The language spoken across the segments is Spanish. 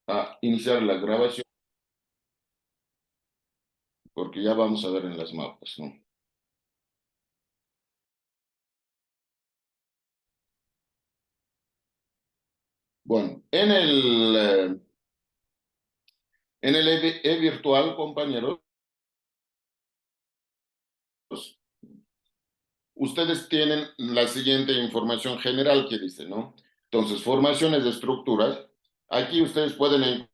a iniciar la grabación porque ya vamos a ver en las mapas, ¿no? Bueno, en el e-virtual, compañeros, ustedes tienen la siguiente información general que dice, ¿no? Entonces, formaciones de estructuras. Aquí ustedes pueden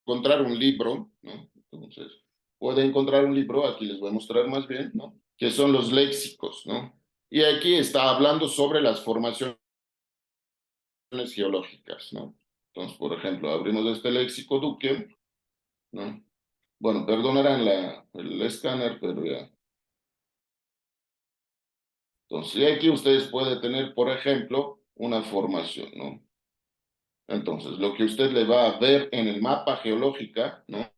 encontrar un libro, ¿no? Entonces, pueden encontrar un libro, aquí les voy a mostrar más bien, ¿no? Que son los léxicos, ¿no? Y aquí está hablando sobre las formaciones geológicas, ¿no? Entonces, por ejemplo, abrimos este léxico Duque, ¿no? Bueno, perdonarán el escáner, pero ya. Entonces, y aquí ustedes pueden tener, por ejemplo, una formación, ¿no? Entonces, lo que usted le va a ver en el mapa geológica, ¿no?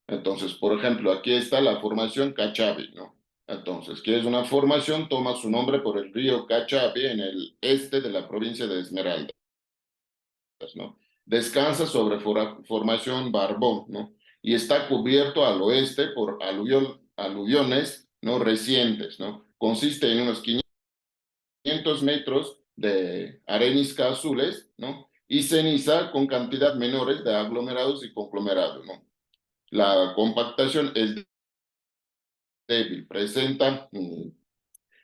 Entonces, por ejemplo, aquí está la formación Cachabe, ¿no? Entonces, que es una formación, toma su nombre por el río Cachabe en el este de la provincia de Esmeraldas, ¿no? Descansa sobre formación Barbón, ¿no? Y está cubierto al oeste por aluviones, ¿no? Recientes, ¿no? Consiste en unos 500 metros de arenisca azules, ¿no? Y ceniza con cantidad menores de aglomerados y conglomerados, ¿no? La compactación es débil, presenta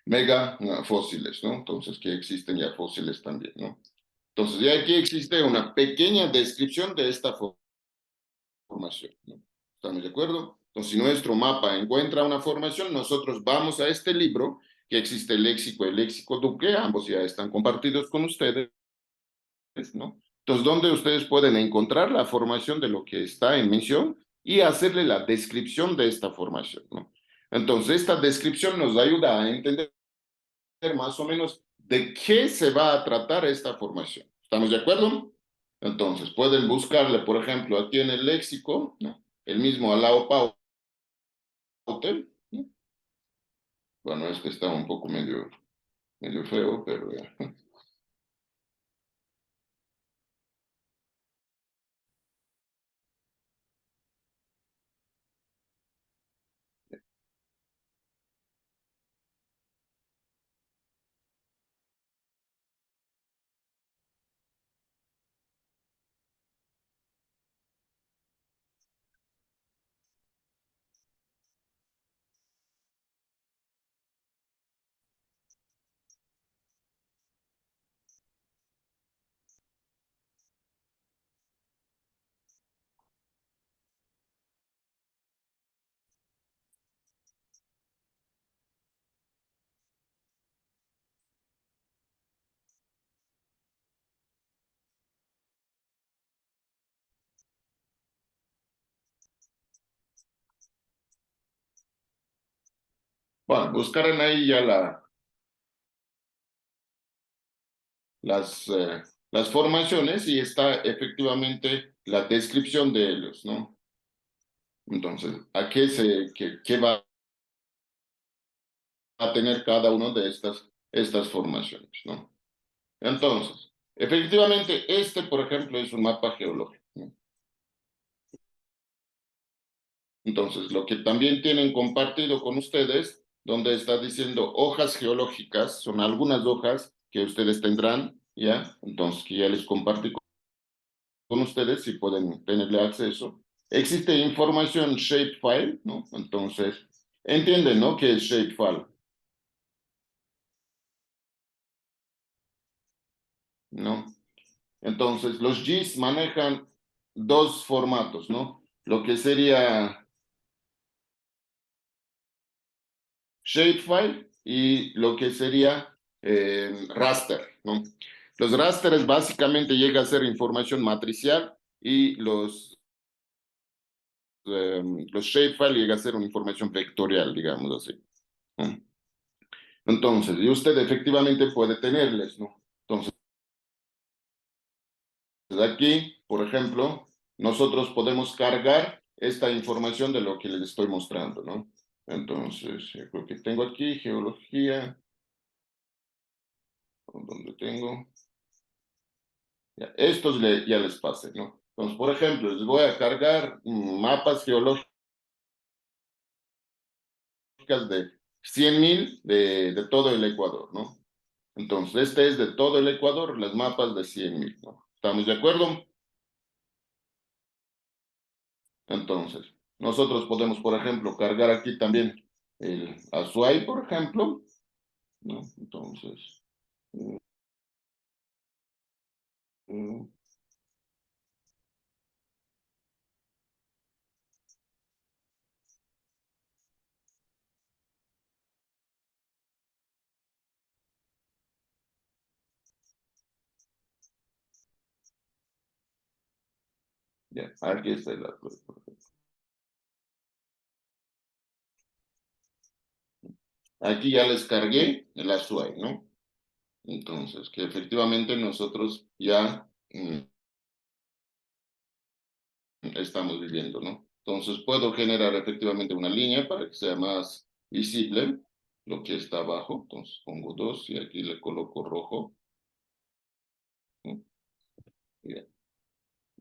mega fósiles, ¿no? Entonces, que existen ya fósiles también, ¿no? Entonces, ya aquí existe una pequeña descripción de esta formación, ¿no? ¿Estamos de acuerdo? Entonces, si nuestro mapa encuentra una formación, nosotros vamos a este libro, que existe el léxico Duque, ambos ya están compartidos con ustedes, ¿no? Entonces, donde ustedes pueden encontrar la formación de lo que está en mención y hacerle la descripción de esta formación, ¿no? Entonces, esta descripción nos ayuda a entender más o menos de qué se va a tratar esta formación. ¿Estamos de acuerdo? Entonces, pueden buscarle, por ejemplo, aquí en el léxico, ¿no? El mismo Alao Pauter, ¿no? Bueno, este está un poco medio feo, pero ya. Bueno, buscarán ahí ya las, eh, las formaciones y está efectivamente la descripción de ellos, ¿no? Entonces, qué va a tener cada uno de estas formaciones, ¿no? Entonces, efectivamente, este, por ejemplo, es un mapa geológico, ¿no? Entonces, lo que también tienen compartido con ustedes, donde está diciendo hojas geológicas, son algunas hojas que ustedes tendrán, ¿ya? Entonces, que ya les compartí con ustedes si pueden tenerle acceso. Existe información shapefile, ¿no? Entonces, entienden, ¿no? ¿Qué es shapefile? ¿No? Entonces, los GIS manejan dos formatos, ¿no? Lo que sería shapefile y lo que sería raster, ¿no? Los rasters básicamente llega a ser información matricial y los shapefile llega a ser una información vectorial, digamos así, ¿no? Entonces, y usted efectivamente puede tenerles, ¿no? Entonces, aquí, por ejemplo, nosotros podemos cargar esta información de lo que les estoy mostrando, ¿no? Entonces, yo creo que tengo aquí geología, donde tengo. Ya, estos ya les pasé, ¿no? Entonces, por ejemplo, les voy a cargar mapas geológicos de 100.000 de todo el Ecuador, ¿no? Entonces, este es de todo el Ecuador, las mapas de 100.000, ¿no? ¿Estamos de acuerdo? Entonces, nosotros podemos, por ejemplo, cargar aquí también el Azuay, por ejemplo, ¿no? Entonces, mm, mm, ya, aquí está el Azuay, por ejemplo. Aquí ya les cargué el Azuay, ¿no? Entonces, que efectivamente nosotros ya estamos viviendo, ¿no? Entonces, puedo generar efectivamente una línea para que sea más visible lo que está abajo. Entonces, pongo 2 y aquí le coloco rojo, ¿no? Ya,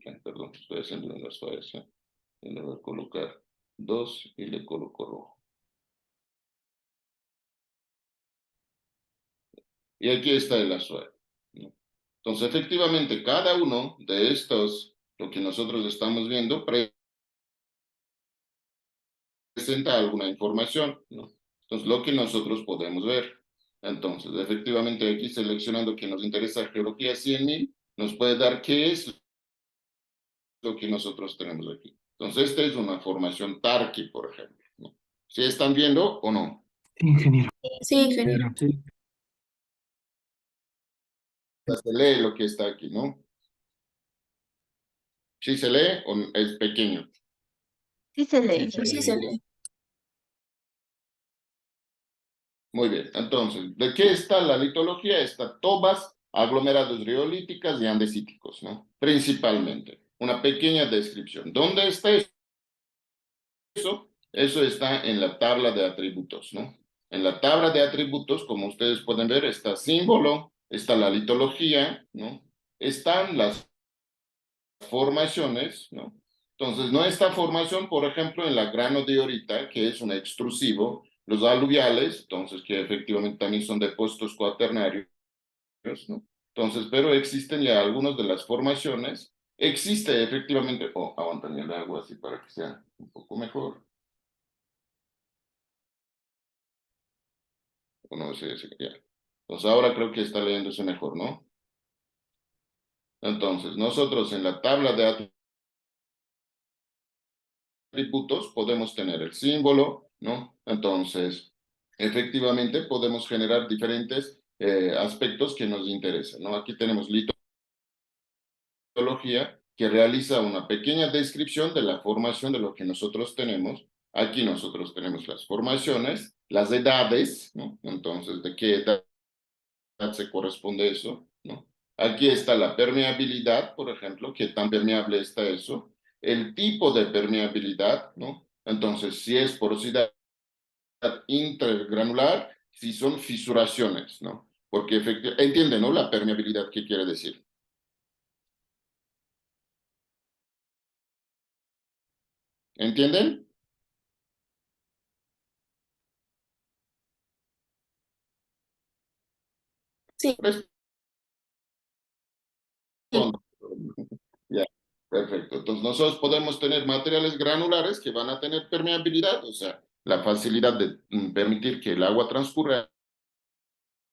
ya, perdón, estoy haciendo las fallas, ¿eh? Y le voy a colocar 2 y le coloco rojo. Y aquí está el azul, ¿no? Entonces, efectivamente, cada uno de estos, lo que nosotros estamos viendo, presenta alguna información, ¿no? Entonces, lo que nosotros podemos ver. Entonces, efectivamente, aquí seleccionando que nos interesa geología 100.000, nos puede dar qué es lo que nosotros tenemos aquí. Entonces, esta es una formación Tarqui, por ejemplo, ¿no? ¿Sí están viendo o no? Sí, ingeniero. Sí, ingeniero. Sí. Se lee lo que está aquí, ¿no? ¿Sí se lee o es pequeño? Sí se lee, Sí, sí se lee. Muy bien, entonces, ¿de qué está la litología? Está tobas, aglomerados riolíticas y andesíticos, ¿no? Principalmente. Una pequeña descripción. ¿Dónde está eso? Eso está en la tabla de atributos, ¿no? En la tabla de atributos, como ustedes pueden ver, está símbolo, está la litología, ¿no? Están las formaciones, ¿no? Entonces, no está formación, por ejemplo, en la granodiorita, que es un extrusivo, los aluviales, entonces, que efectivamente también son depósitos cuaternarios, ¿no? Entonces, pero existen ya algunas de las formaciones. Existe efectivamente, aguantan el agua así para que sea un poco mejor. O no sé, ya. Entonces, ahora creo que está leyéndose mejor, ¿no? Entonces, nosotros en la tabla de atributos podemos tener el símbolo, ¿no? Entonces, efectivamente podemos generar diferentes aspectos que nos interesan, ¿no? Aquí tenemos litología que realiza una pequeña descripción de la formación de lo que nosotros tenemos. Aquí nosotros tenemos las formaciones, las edades, ¿no? Entonces, ¿de qué edad se corresponde eso, ¿no? Aquí está la permeabilidad, por ejemplo, qué tan permeable está eso, el tipo de permeabilidad, ¿no? Entonces, si es porosidad intergranular, si son fisuraciones, ¿no? Porque efectivamente, entienden, ¿no? La permeabilidad, ¿qué quiere decir? ¿Entienden? Sí, sí. Respondo. Ya, perfecto. Entonces, nosotros podemos tener materiales granulares que van a tener permeabilidad, o sea, la facilidad de permitir que el agua transcurra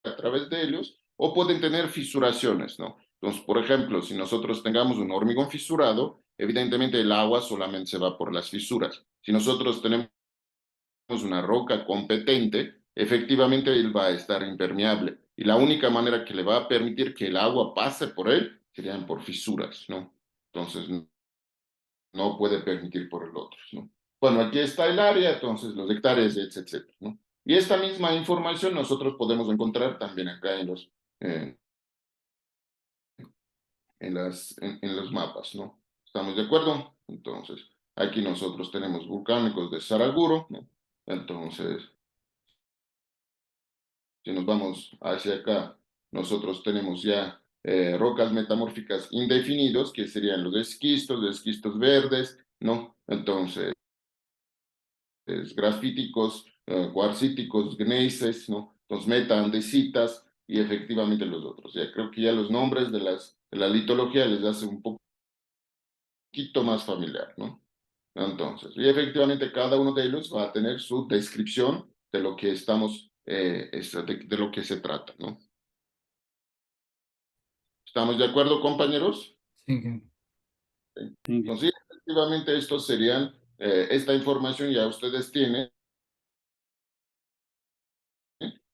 a través de ellos, o pueden tener fisuraciones, ¿no? Entonces, por ejemplo, si nosotros tengamos un hormigón fisurado, evidentemente el agua solamente se va por las fisuras. Si nosotros tenemos una roca competente, efectivamente él va a estar impermeable. Y la única manera que le va a permitir que el agua pase por él serían por fisuras, ¿no? Entonces, no puede permitir por el otro, ¿no? Bueno, aquí está el área, entonces los hectáreas, etcétera, ¿no? Y esta misma información nosotros podemos encontrar también acá eh, en los mapas, ¿no? ¿Estamos de acuerdo? Entonces, aquí nosotros tenemos volcánicos de Saraguro, ¿no? Entonces, si nos vamos hacia acá, nosotros tenemos ya rocas metamórficas indefinidos, que serían los esquistos verdes, ¿no? Entonces, grafíticos, cuarcíticos, gneises, ¿no? Entonces, metaandesitas y efectivamente los otros. Ya creo que ya los nombres de la litología les hace un poquito más familiar, ¿no? Entonces, y efectivamente cada uno de ellos va a tener su descripción de lo que estamos, de lo que se trata, ¿no? ¿Estamos de acuerdo, compañeros? Sí, que- Sí. sí, Entonces, efectivamente, estos serían, esta información ya ustedes tienen.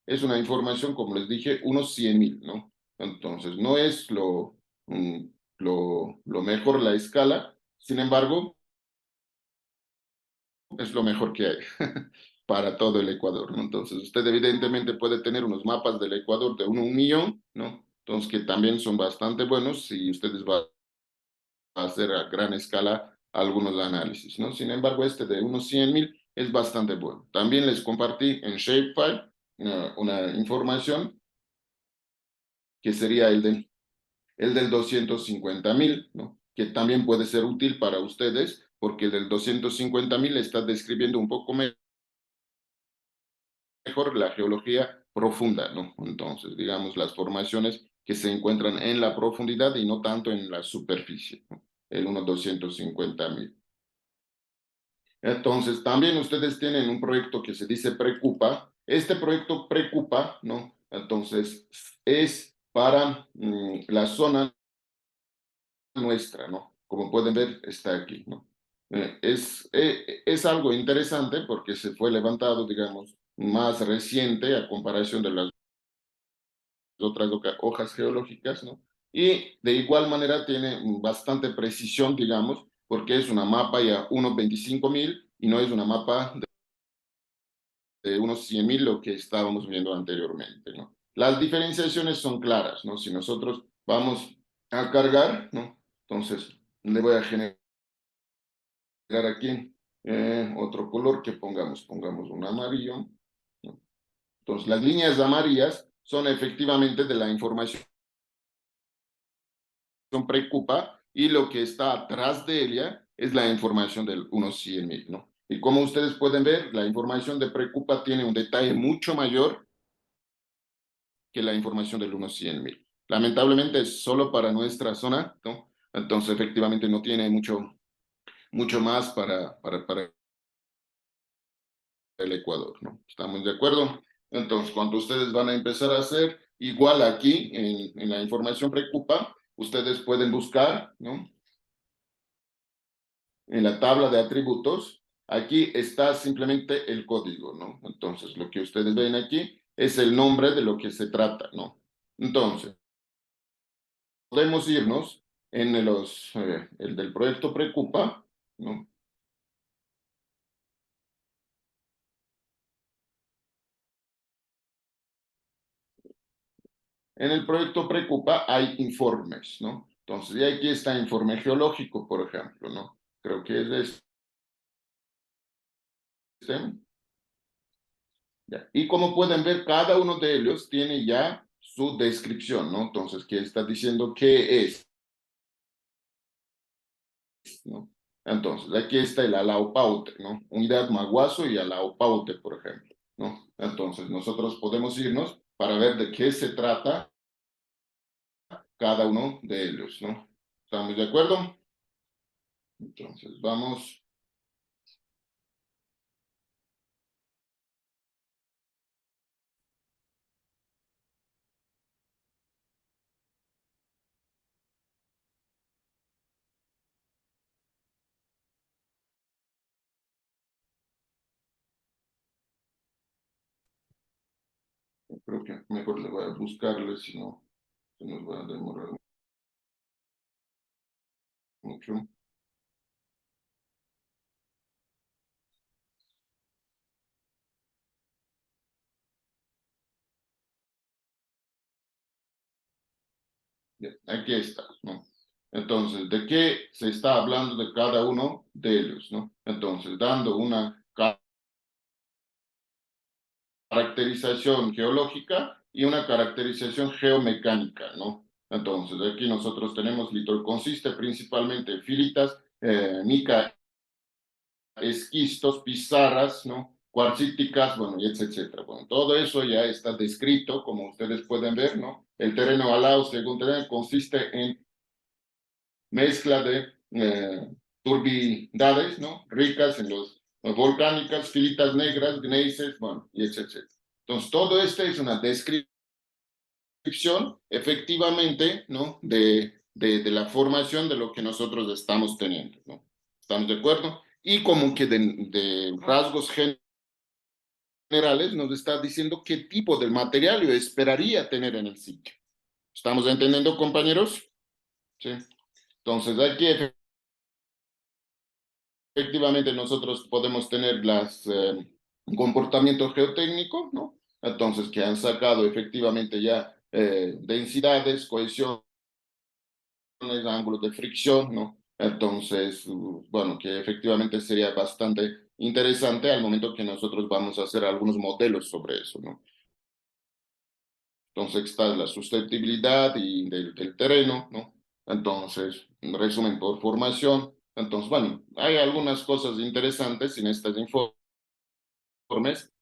Es una información, como les dije, unos 100.000, ¿no? Entonces, no es mm, lo mejor la escala, sin embargo, es lo mejor que hay para todo el Ecuador, ¿no? Entonces, usted evidentemente puede tener unos mapas del Ecuador de 1 millón, ¿no? Entonces, que también son bastante buenos si ustedes van a hacer a gran escala algunos análisis, ¿no? Sin embargo, este de unos 100.000 es bastante bueno. También les compartí en Shapefile una información que sería el del 250.000, ¿no? Que también puede ser útil para ustedes, porque el del 250.000 está describiendo un poco mejor la geología profunda, ¿no? Entonces, digamos, las formaciones que se encuentran en la profundidad y no tanto en la superficie, ¿no? El 250.000. Entonces, también ustedes tienen un proyecto que se dice Precupa. Este proyecto Precupa, ¿no? Entonces, es para la zona nuestra, ¿no? Como pueden ver, está aquí, ¿no? Es algo interesante porque se fue levantado, digamos, más reciente a comparación de las otras hojas geológicas, ¿no? Y de igual manera tiene bastante precisión, digamos, porque es una mapa ya unos 25.000 y no es una mapa de unos 100.000 lo que estábamos viendo anteriormente, ¿no? Las diferenciaciones son claras, ¿no? Si nosotros vamos a cargar, ¿no? Entonces, le voy a generar aquí otro color que pongamos un amarillo, ¿no? Entonces, las líneas amarillas son efectivamente de la información preocupa y lo que está atrás de ella es la información de unos 100.000, ¿no? Y como ustedes pueden ver, la información de preocupa tiene un detalle mucho mayor que la información del unos 100.000. Lamentablemente es solo para nuestra zona, ¿no? Entonces efectivamente no tiene mucho más para el Ecuador, ¿no? ¿Estamos de acuerdo? Entonces, cuando ustedes van a empezar a hacer, igual aquí en la información preocupa, ustedes pueden buscar, ¿no? En la tabla de atributos, aquí está simplemente el código, ¿no? Entonces, lo que ustedes ven aquí es el nombre de lo que se trata, ¿no? Entonces, podemos irnos en el del proyecto Preocupa, ¿no? En el proyecto Preocupa hay informes, ¿no? Entonces, y aquí está informe geológico, por ejemplo, ¿no? Creo que es este. Ya. Y como pueden ver, cada uno de ellos tiene ya su descripción, ¿no? Entonces, ¿qué está diciendo qué es? ¿No? Entonces, aquí está el Alaupaute, ¿no? Unidad Maguazo y Alaupaute, por ejemplo, ¿no? Entonces, nosotros podemos irnos para ver de qué se trata cada uno de ellos, ¿no? ¿Estamos de acuerdo? Entonces, vamos, creo que mejor le voy a buscarle, si no, se nos va a demorar mucho. Bien, aquí está, ¿no? Entonces, ¿de qué se está hablando de cada uno de ellos, ¿no? Entonces, dando una caracterización geológica y una caracterización geomecánica, ¿no? Entonces, aquí nosotros tenemos litro, consiste principalmente en filitas, mica, esquistos, pizarras, ¿no? Cuarcíticas, bueno, y etcétera. Bueno, todo eso ya está descrito, como ustedes pueden ver, ¿no? El terreno alao, según terreno, consiste en mezcla de turbidades, ¿no? Ricas en los volcánicas, filitas negras, gneises, bueno, y etcétera. Entonces, todo esto es una descripción efectivamente, ¿no? De la formación de lo que nosotros estamos teniendo, ¿no? ¿Estamos de acuerdo? Y como que de rasgos generales nos está diciendo qué tipo de material yo esperaría tener en el sitio. ¿Estamos entendiendo, compañeros? Sí. Entonces, aquí efectivamente nosotros podemos tener las comportamiento geotécnico, ¿no? Entonces, que han sacado efectivamente ya densidades, cohesión, ángulos de fricción, ¿no? Entonces, bueno, que efectivamente sería bastante interesante al momento que nosotros vamos a hacer algunos modelos sobre eso, ¿no? Entonces está la susceptibilidad y del terreno, ¿no? Entonces, resumen por formación. Entonces, bueno, hay algunas cosas interesantes en estos informes,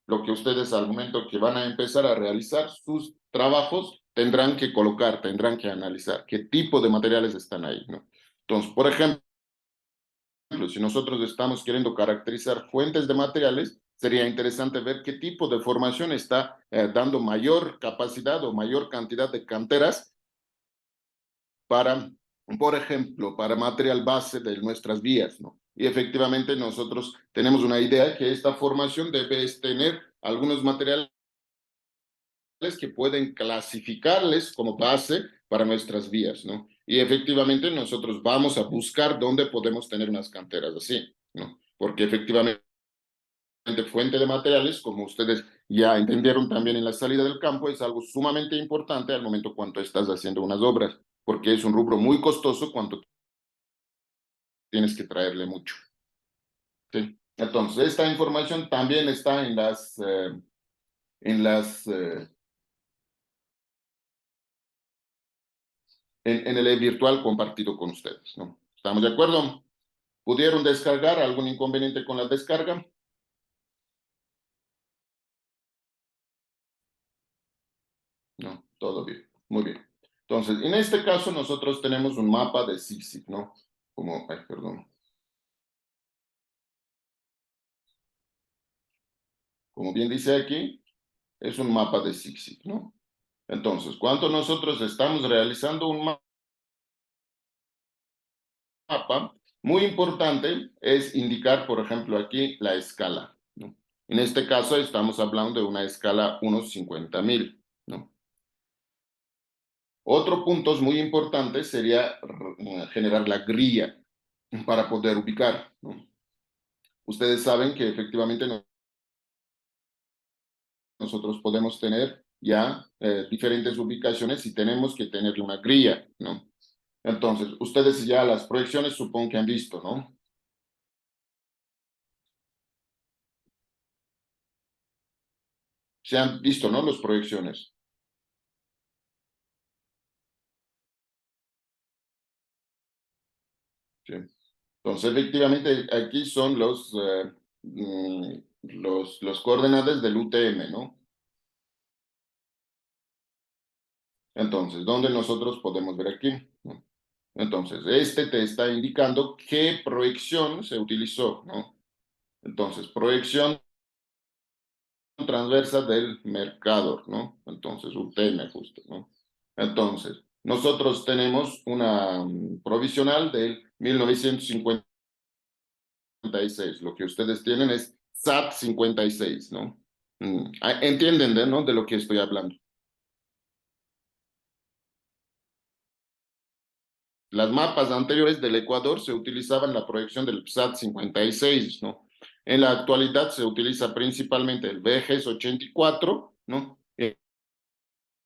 lo que ustedes al momento que van a empezar a realizar sus trabajos tendrán que colocar, tendrán que analizar qué tipo de materiales están ahí, ¿no? Entonces, por ejemplo, si nosotros estamos queriendo caracterizar fuentes de materiales, sería interesante ver qué tipo de formación está dando mayor capacidad o mayor cantidad de canteras para, por ejemplo, para material base de nuestras vías, ¿no? Y efectivamente nosotros tenemos una idea que esta formación debe tener algunos materiales que pueden clasificarles como base para nuestras vías, ¿no? Y efectivamente nosotros vamos a buscar dónde podemos tener unas canteras así, ¿no? Porque efectivamente fuente de materiales, como ustedes ya entendieron también en la salida del campo, es algo sumamente importante al momento cuando estás haciendo unas obras, porque es un rubro muy costoso cuando tienes que traerle mucho. ¿Sí? Entonces, esta información también está en en el virtual compartido con ustedes, ¿no? ¿Estamos de acuerdo? ¿Pudieron descargar? ¿Algún inconveniente con la descarga? No, todo bien, muy bien. Entonces, en este caso nosotros tenemos un mapa de SIGSIG, ¿no? Como, ay, perdón. Como bien dice aquí, es un mapa de SIGSIG, ¿no? Entonces, cuando nosotros estamos realizando un mapa, muy importante es indicar, por ejemplo, aquí la escala, ¿no? En este caso estamos hablando de una escala unos 50.000, ¿no? Otro punto muy importante sería generar la grilla para poder ubicar, ¿no? Ustedes saben que efectivamente nosotros podemos tener ya diferentes ubicaciones y tenemos que tener una grilla, ¿no? Entonces, ustedes ya las proyecciones supongo que han visto, ¿no? Se han visto, ¿no? Las proyecciones. ¿Sí? Entonces, efectivamente, aquí son los coordenadas del UTM, ¿no? Entonces, ¿dónde nosotros podemos ver aquí? ¿No? Entonces, este te está indicando qué proyección se utilizó, ¿no? Entonces, proyección transversa del mercado, ¿no? Entonces, UTM justo, ¿no? Entonces, nosotros tenemos una provisional del 1956. Lo que ustedes tienen es SAT 56, ¿no? ¿Entienden, ¿no? De lo que estoy hablando? Las mapas anteriores del Ecuador se utilizaban la proyección del PSAT 56, ¿no? En la actualidad se utiliza principalmente el VGS 84, ¿no?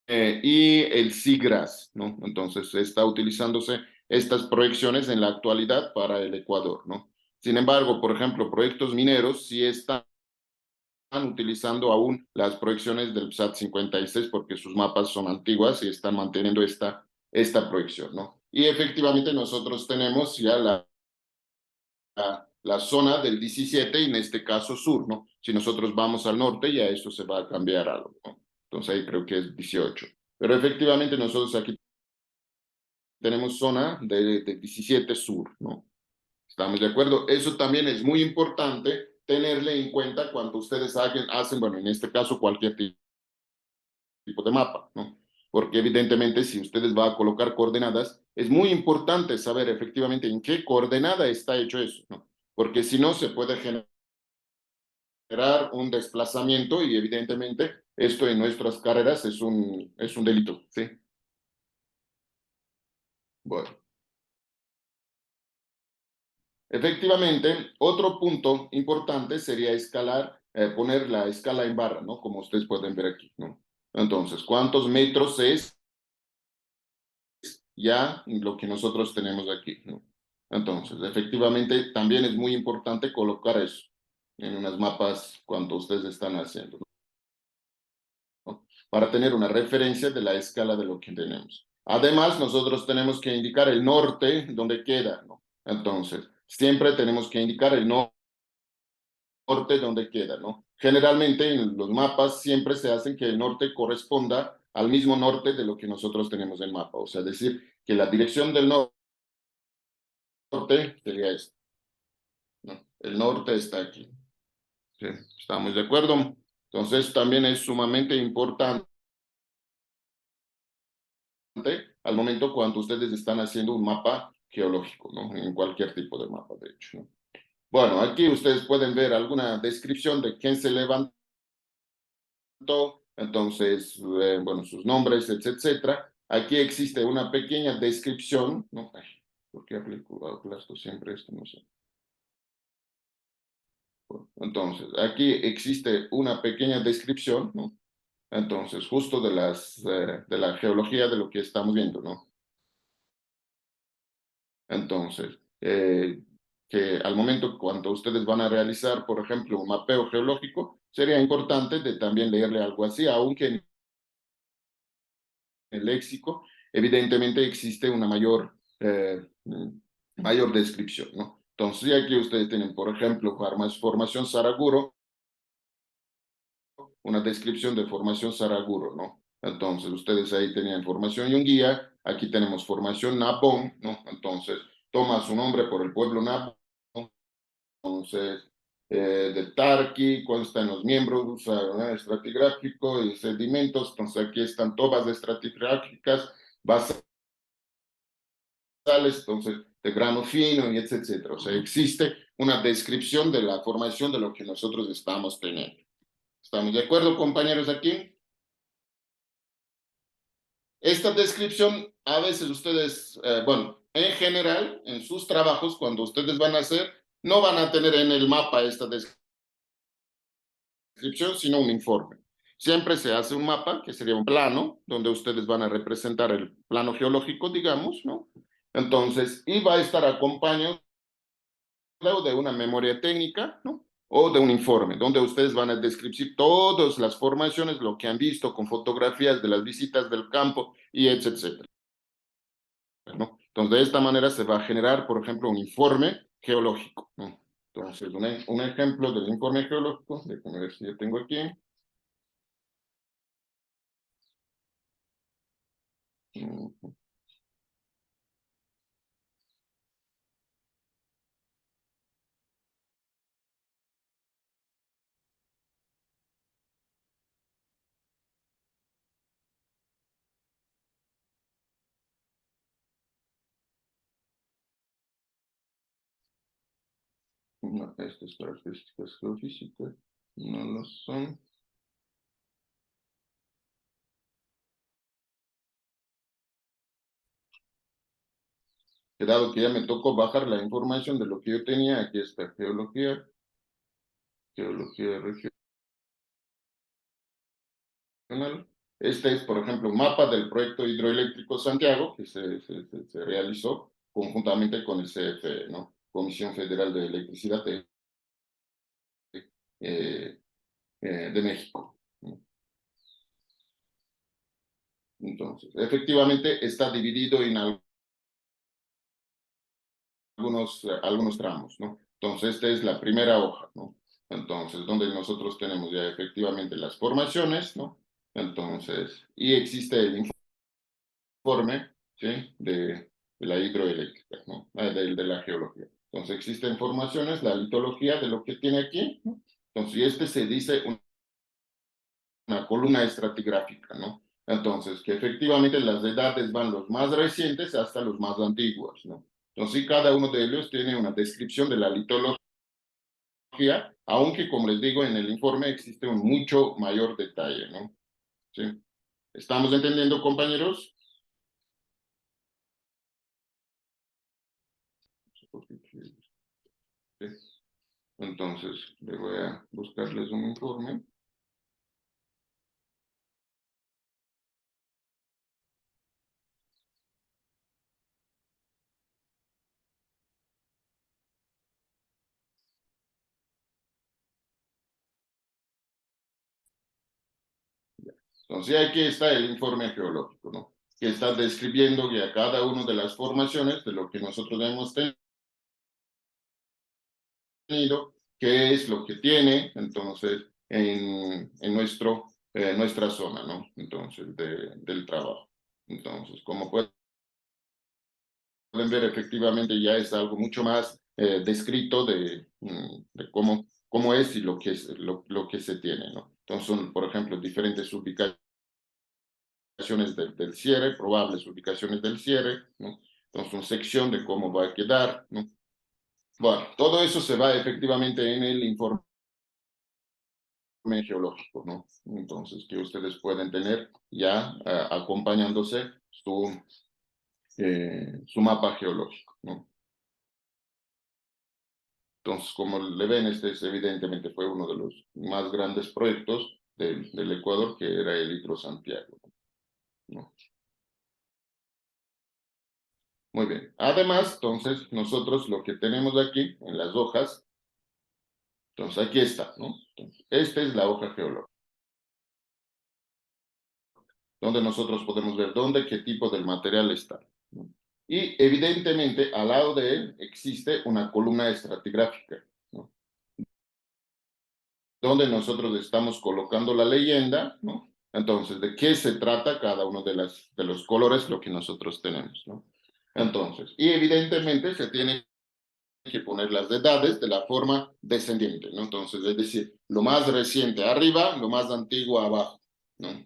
Y el SIGRAS, ¿no? Entonces está utilizándose estas proyecciones en la actualidad para el Ecuador, ¿no? Sin embargo, por ejemplo, proyectos mineros sí están utilizando aún las proyecciones del PSAT 56 porque sus mapas son antiguas y están manteniendo esta proyección, ¿no? Y efectivamente nosotros tenemos ya la zona del 17 y en este caso sur, ¿no? Si nosotros vamos al norte, ya esto se va a cambiar algo, ¿no? Entonces ahí creo que es 18. Pero efectivamente nosotros aquí tenemos zona de 17 sur, ¿no? ¿Estamos de acuerdo? Eso también es muy importante tenerle en cuenta cuando ustedes hacen, bueno, en este caso cualquier tipo de mapa, ¿no? Porque evidentemente si ustedes van a colocar coordenadas, es muy importante saber efectivamente en qué coordenada está hecho eso, ¿no? Porque si no, se puede generar un desplazamiento y evidentemente esto en nuestras carreras es un delito, ¿sí? Bueno. Efectivamente, otro punto importante sería escalar, poner la escala en barra, ¿no? Como ustedes pueden ver aquí, ¿no? Entonces, ¿cuántos metros es ya lo que nosotros tenemos aquí, ¿no? Entonces, efectivamente, también es muy importante colocar eso en unas mapas cuando ustedes están haciendo, ¿no? Para tener una referencia de la escala de lo que tenemos. Además, nosotros tenemos que indicar el norte donde queda, ¿no? Entonces, siempre tenemos que indicar el norte donde queda, ¿no? Generalmente en los mapas siempre se hacen que el norte corresponda al mismo norte de lo que nosotros tenemos en el mapa, o sea, decir que la dirección del norte sería esta, ¿no? El norte está aquí, ¿sí? ¿Estamos de acuerdo? Entonces también es sumamente importante al momento cuando ustedes están haciendo un mapa geológico, ¿no? En cualquier tipo de mapa, de hecho, ¿no? Bueno, aquí ustedes pueden ver alguna descripción de quién se levantó, entonces, bueno, sus nombres, etcétera. Aquí existe una pequeña descripción, ¿no? Ay, ¿por qué aplasto siempre esto? No sé. Bueno, entonces, aquí existe una pequeña descripción, ¿no? Entonces, justo de la geología de lo que estamos viendo, ¿no? Entonces, que al momento cuando ustedes van a realizar, por ejemplo, un mapeo geológico, sería importante de también leerle algo así, aunque en el léxico, evidentemente existe una mayor descripción, ¿no? Entonces, aquí ustedes tienen, por ejemplo, formación Saraguro, una descripción de formación Saraguro, ¿no? Entonces, ustedes ahí tenían formación Yunguía, aquí tenemos formación Napón, ¿no? Entonces, toma su nombre por el pueblo Napón, entonces, de Tarqui, consta en los miembros estratigráfico y sedimentos, entonces aquí están tobas estratigráficas, basales, entonces de grano fino y etcétera. O sea, existe una descripción de la formación de lo que nosotros estamos teniendo. ¿Estamos de acuerdo, compañeros, aquí? Esta descripción, a veces ustedes, bueno, en general, en sus trabajos, cuando ustedes van a hacer, no van a tener en el mapa esta descripción, sino un informe. Siempre se hace un mapa, que sería un plano, donde ustedes van a representar el plano geológico, digamos, ¿no? Entonces, y va a estar acompañado de una memoria técnica, ¿no? O de un informe, donde ustedes van a describir todas las formaciones, lo que han visto con fotografías de las visitas del campo y etcétera, ¿no? Entonces, de esta manera se va a generar, por ejemplo, un informe geológico, ¿no? Entonces, un ejemplo del informe geológico, déjenme ver si yo tengo aquí. No, estas características geofísicas no lo son. Dado que ya me tocó bajar la información de lo que yo tenía, aquí está geología regional. Este es, por ejemplo, un mapa del proyecto hidroeléctrico Santiago, que se realizó conjuntamente con el CFE, ¿no? Comisión Federal de Electricidad de México, ¿no? Entonces, efectivamente está dividido en algunos tramos, ¿no? Entonces, esta es la primera hoja, ¿no? Entonces, donde nosotros tenemos ya efectivamente las formaciones, ¿no? Entonces, y existe el informe, ¿sí? De la hidroeléctrica, ¿no? De la geología. Entonces, existen formaciones, la litología de lo que tiene aquí, ¿no? Entonces, y este se dice una columna estratigráfica, ¿no? Entonces, que efectivamente las edades van los más recientes hasta los más antiguos, ¿no? Entonces, sí, cada uno de ellos tiene una descripción de la litología, aunque, como les digo, en el informe existe un mucho mayor detalle, ¿no? ¿Sí? ¿Estamos entendiendo, compañeros? Sí. Entonces, le voy a buscarles un informe. Entonces, aquí está el informe geológico, ¿no? Que está describiendo que a cada una de las formaciones de lo que nosotros hemos tenido, qué es lo que tiene, entonces, en nuestra zona, ¿no? Entonces, del trabajo. Entonces, como pueden ver, efectivamente ya es algo mucho más descrito de cómo es y lo que es lo que se tiene, ¿no? Entonces, son, por ejemplo, diferentes ubicaciones del cierre, probables ubicaciones del cierre, ¿no? Entonces, una sección de cómo va a quedar, ¿no? Bueno, todo eso se va efectivamente en el informe geológico, ¿no? Entonces, que ustedes pueden tener ya acompañándose su mapa geológico, ¿no? Entonces, como le ven, evidentemente fue uno de los más grandes proyectos del Ecuador, que era el Hidro Santiago, ¿no? Muy bien. Además, entonces, nosotros lo que tenemos aquí en las hojas, entonces aquí está, ¿no? Entonces, esta es la hoja geológica, donde nosotros podemos ver dónde, qué tipo del material está, ¿no? Y evidentemente, al lado de él existe una columna estratigráfica, ¿no? Donde nosotros estamos colocando la leyenda, ¿no? Entonces, ¿de qué se trata cada uno de los colores, lo que nosotros tenemos, ¿no? Entonces, y evidentemente se tiene que poner las edades de la forma descendiente, ¿no? Entonces, es decir, lo más reciente arriba, lo más antiguo abajo, ¿no?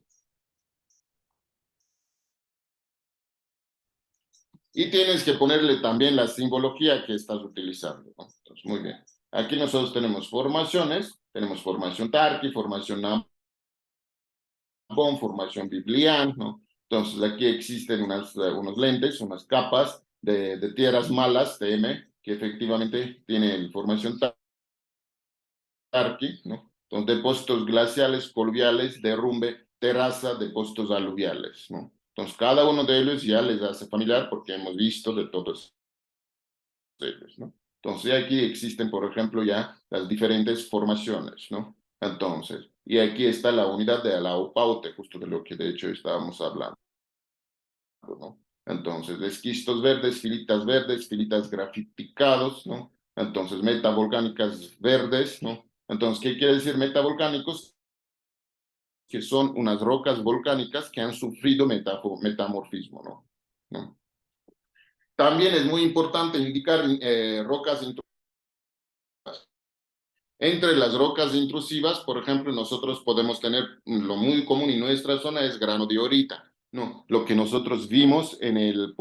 Y tienes que ponerle también la simbología que estás utilizando, ¿no? Entonces, muy bien. Aquí nosotros tenemos formaciones, tenemos formación Tarqui, formación Ampón, formación Biblián, ¿no? Entonces, aquí existen unos lentes, unas capas de tierras malas, TM, que efectivamente tiene formación Tarqui, ¿no? Entonces, depósitos glaciales, coluviales, derrumbe, terraza, depósitos aluviales, ¿no? Entonces, cada uno de ellos ya les hace familiar porque hemos visto de todos ellos, ¿no? Entonces, aquí existen, por ejemplo, ya las diferentes formaciones, ¿no? Entonces, y aquí está la unidad de Alaupaute, justo de lo que de hecho estábamos hablando, ¿no? Entonces, esquistos verdes, filitas grafiticados, ¿no? Entonces, metavolcánicas verdes, ¿no? Entonces, ¿qué quiere decir metavolcánicos? Que son unas rocas volcánicas que han sufrido metamorfismo, ¿no? ¿No? También es muy importante indicar rocas intrusivas. Entre las rocas intrusivas, por ejemplo, nosotros podemos tener lo muy común en nuestra zona es grano de orita, ¿no? Lo que nosotros vimos en el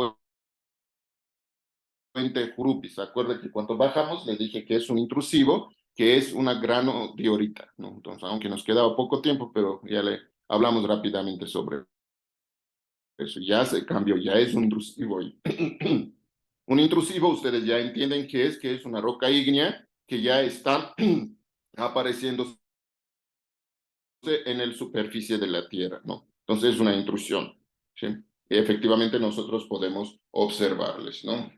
puente Jurupi. ¿Se acuerda que cuando bajamos le dije que es un intrusivo, que es una grano de orita, ¿no? Entonces, aunque nos quedaba poco tiempo, pero ya le hablamos rápidamente sobre eso. Ya se cambió, ya es un intrusivo. Un intrusivo, ustedes ya entienden que es una roca ígnea que ya está apareciendo en la superficie de la Tierra, ¿no? Entonces es una intrusión, ¿sí? Y efectivamente nosotros podemos observarles, ¿no?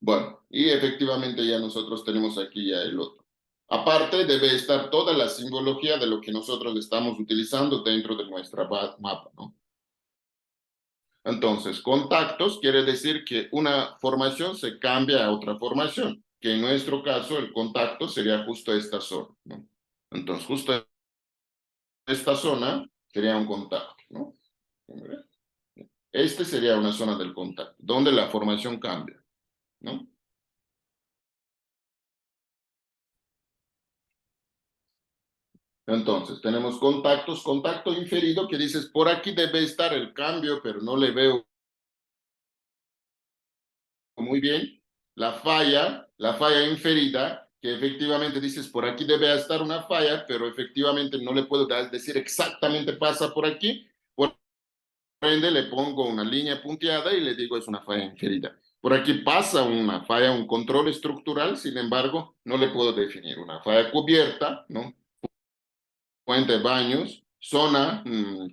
Bueno, y efectivamente ya nosotros tenemos aquí ya el otro. Aparte, debe estar toda la simbología de lo que nosotros estamos utilizando dentro de nuestra mapa, ¿no? Entonces, contactos quiere decir que una formación se cambia a otra formación, que en nuestro caso el contacto sería justo esta zona, ¿no? Entonces, justo esta zona sería un contacto, ¿no? Este sería una zona del contacto, donde la formación cambia, ¿no? Entonces, tenemos contactos, contacto inferido, que dices, por aquí debe estar el cambio, pero no le veo muy bien. La falla inferida, que efectivamente dices, por aquí debe estar una falla, pero efectivamente no le puedo decir exactamente pasa por aquí. Por ende, le pongo una línea punteada y le digo es una falla inferida. Por aquí pasa una falla, un control estructural, sin embargo, no le puedo definir una falla cubierta, ¿no? Fuente de baños, zona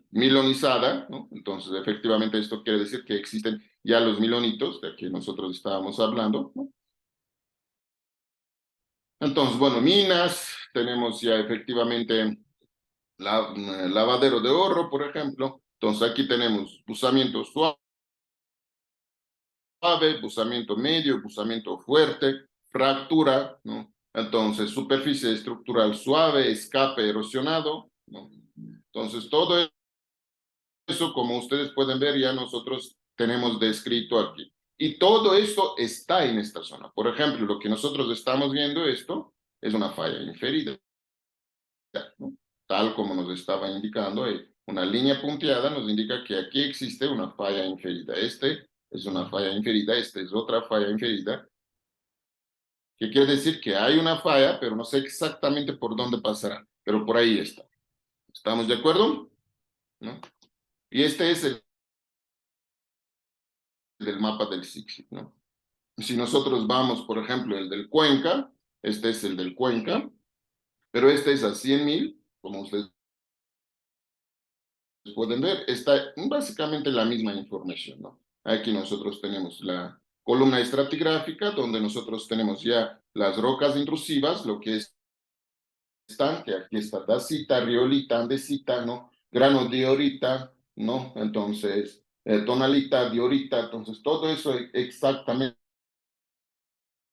milonizada, ¿no? Entonces, efectivamente, esto quiere decir que existen ya los milonitos de que nosotros estábamos hablando, ¿no? Entonces, bueno, minas, tenemos ya efectivamente lavadero de oro, por ejemplo. Entonces, aquí tenemos buzamiento suave, buzamiento medio, buzamiento fuerte, fractura, ¿no? Entonces, superficie estructural suave, escape erosionado, ¿no? Entonces, todo eso, como ustedes pueden ver, ya nosotros tenemos descrito aquí. Y todo esto está en esta zona. Por ejemplo, lo que nosotros estamos viendo, esto es una falla inferida, ¿no? Tal como nos estaba indicando, una línea punteada nos indica que aquí existe una falla inferida. Este es una falla inferida, esta es otra falla inferida, que quiere decir que hay una falla, pero no sé exactamente por dónde pasará, pero por ahí está. ¿Estamos de acuerdo? ¿No? Y este es el del mapa del SICSIC, ¿no? Si nosotros vamos, por ejemplo, el del Cuenca, este es el del Cuenca, pero este es a 100.000, como ustedes pueden ver, está básicamente la misma información, ¿no? Aquí nosotros tenemos la columna estratigráfica, donde nosotros tenemos ya las rocas intrusivas, lo que es que aquí está dacita, riolita, andesita, ¿no? Grano diorita, ¿no? Entonces, tonalita, diorita, entonces todo eso exactamente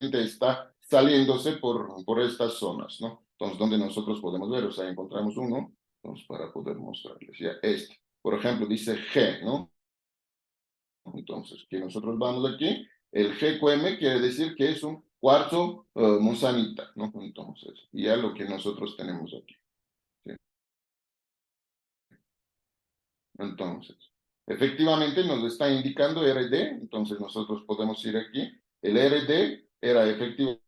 está saliéndose por estas zonas, ¿no? Entonces, donde nosotros podemos ver, o sea, encontramos uno, entonces, para poder mostrarles ya este. Por ejemplo, dice G, ¿no? Entonces, que nosotros vamos aquí, el GQM quiere decir que es un cuarzo monzanita, ¿no? Entonces, ya lo que nosotros tenemos aquí. ¿Sí? Entonces, efectivamente nos está indicando RD, entonces nosotros podemos ir aquí. El RD era efectivamente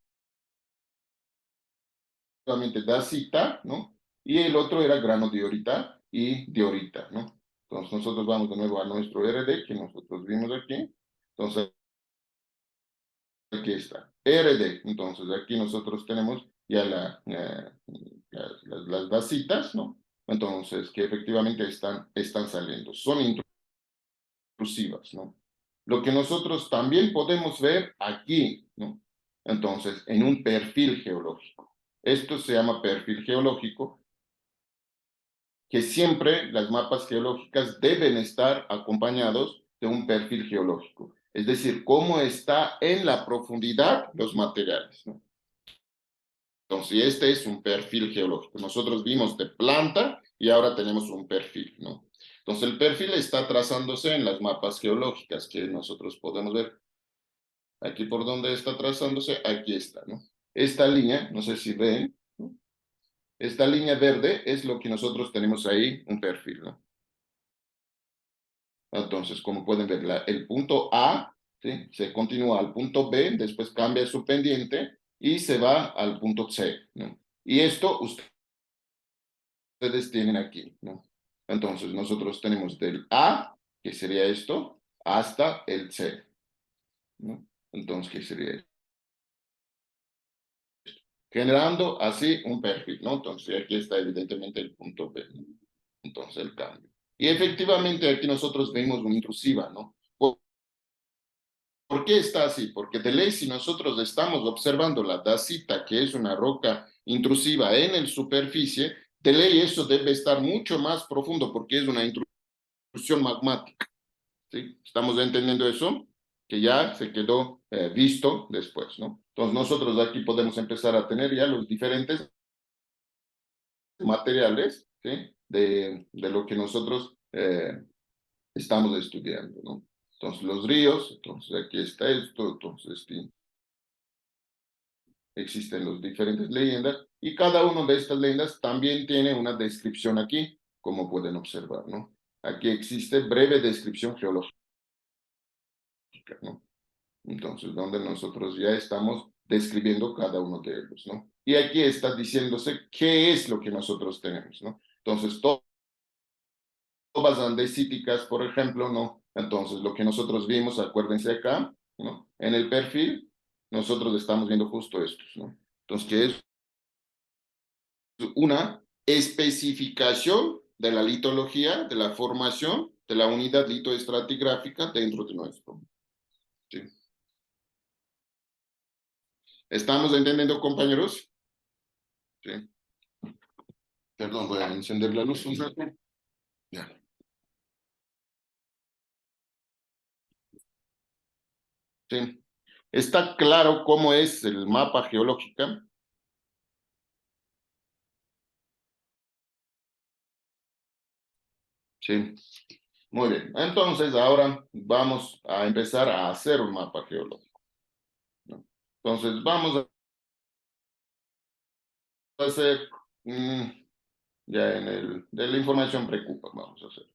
dacita, ¿no? Y el otro era grano diorita y diorita, ¿no? Entonces nosotros vamos de nuevo a nuestro RD que nosotros vimos aquí. Entonces aquí está, RD. Entonces aquí nosotros tenemos ya las dacitas, ¿no? Entonces que efectivamente están saliendo. Son intrusivas, ¿no? Lo que nosotros también podemos ver aquí, ¿no? Entonces, en un perfil geológico. Esto se llama perfil geológico, que siempre las mapas geológicas deben estar acompañados de un perfil geológico, es decir, cómo está en la profundidad los materiales, ¿no? Entonces, este es un perfil geológico. Nosotros vimos de planta y ahora tenemos un perfil, ¿no? Entonces, el perfil está trazándose en las mapas geológicas que nosotros podemos ver. Aquí por donde está trazándose, aquí está, ¿no? Esta línea, no sé si ven, ¿no? Esta línea verde es lo que nosotros tenemos ahí, un perfil, ¿no? Entonces, como pueden ver, el punto A, ¿sí? Se continúa al punto B, después cambia su pendiente y se va al punto C, ¿no? Y esto ustedes tienen aquí, ¿no? Entonces, nosotros tenemos del A, que sería esto, hasta el C, ¿no? Entonces, ¿qué sería esto? Generando así un perfil, ¿no? Entonces, aquí está evidentemente el punto B, ¿no? Entonces, el cambio. Y efectivamente aquí nosotros vemos una intrusiva, ¿no? ¿Por qué está así? Porque de ley, si nosotros estamos observando la dacita, que es una roca intrusiva en el superficie, de ley eso debe estar mucho más profundo porque es una intrusión magmática. ¿Sí? ¿Estamos entendiendo eso? Que ya se quedó visto después, ¿no? Entonces nosotros aquí podemos empezar a tener ya los diferentes materiales, ¿sí? De lo que nosotros estamos estudiando, ¿no? Entonces los ríos, entonces aquí está esto, entonces existen las diferentes leyendas y cada una de estas leyendas también tiene una descripción aquí, como pueden observar, ¿no? Aquí existe breve descripción geológica, ¿no? Entonces, donde nosotros ya estamos describiendo cada uno de ellos, ¿no? Y aquí está diciéndose qué es lo que nosotros tenemos, ¿no? Entonces, todas andesíticas, por ejemplo, ¿no? Entonces, lo que nosotros vimos, acuérdense acá, ¿no? En el perfil, nosotros estamos viendo justo estos, ¿no? Entonces, que es una especificación de la litología, de la formación de la unidad litoestratigráfica dentro de nuestro. ¿Sí? ¿Estamos entendiendo, compañeros? Sí. Perdón, voy a encender la luz un rato. Ya. Sí. ¿Está claro cómo es el mapa geológico? Sí. Muy bien. Entonces, ahora vamos a empezar a hacer un mapa geológico, ¿no? Entonces, vamos a hacer, ya en el, de la información preocupa, vamos a hacer.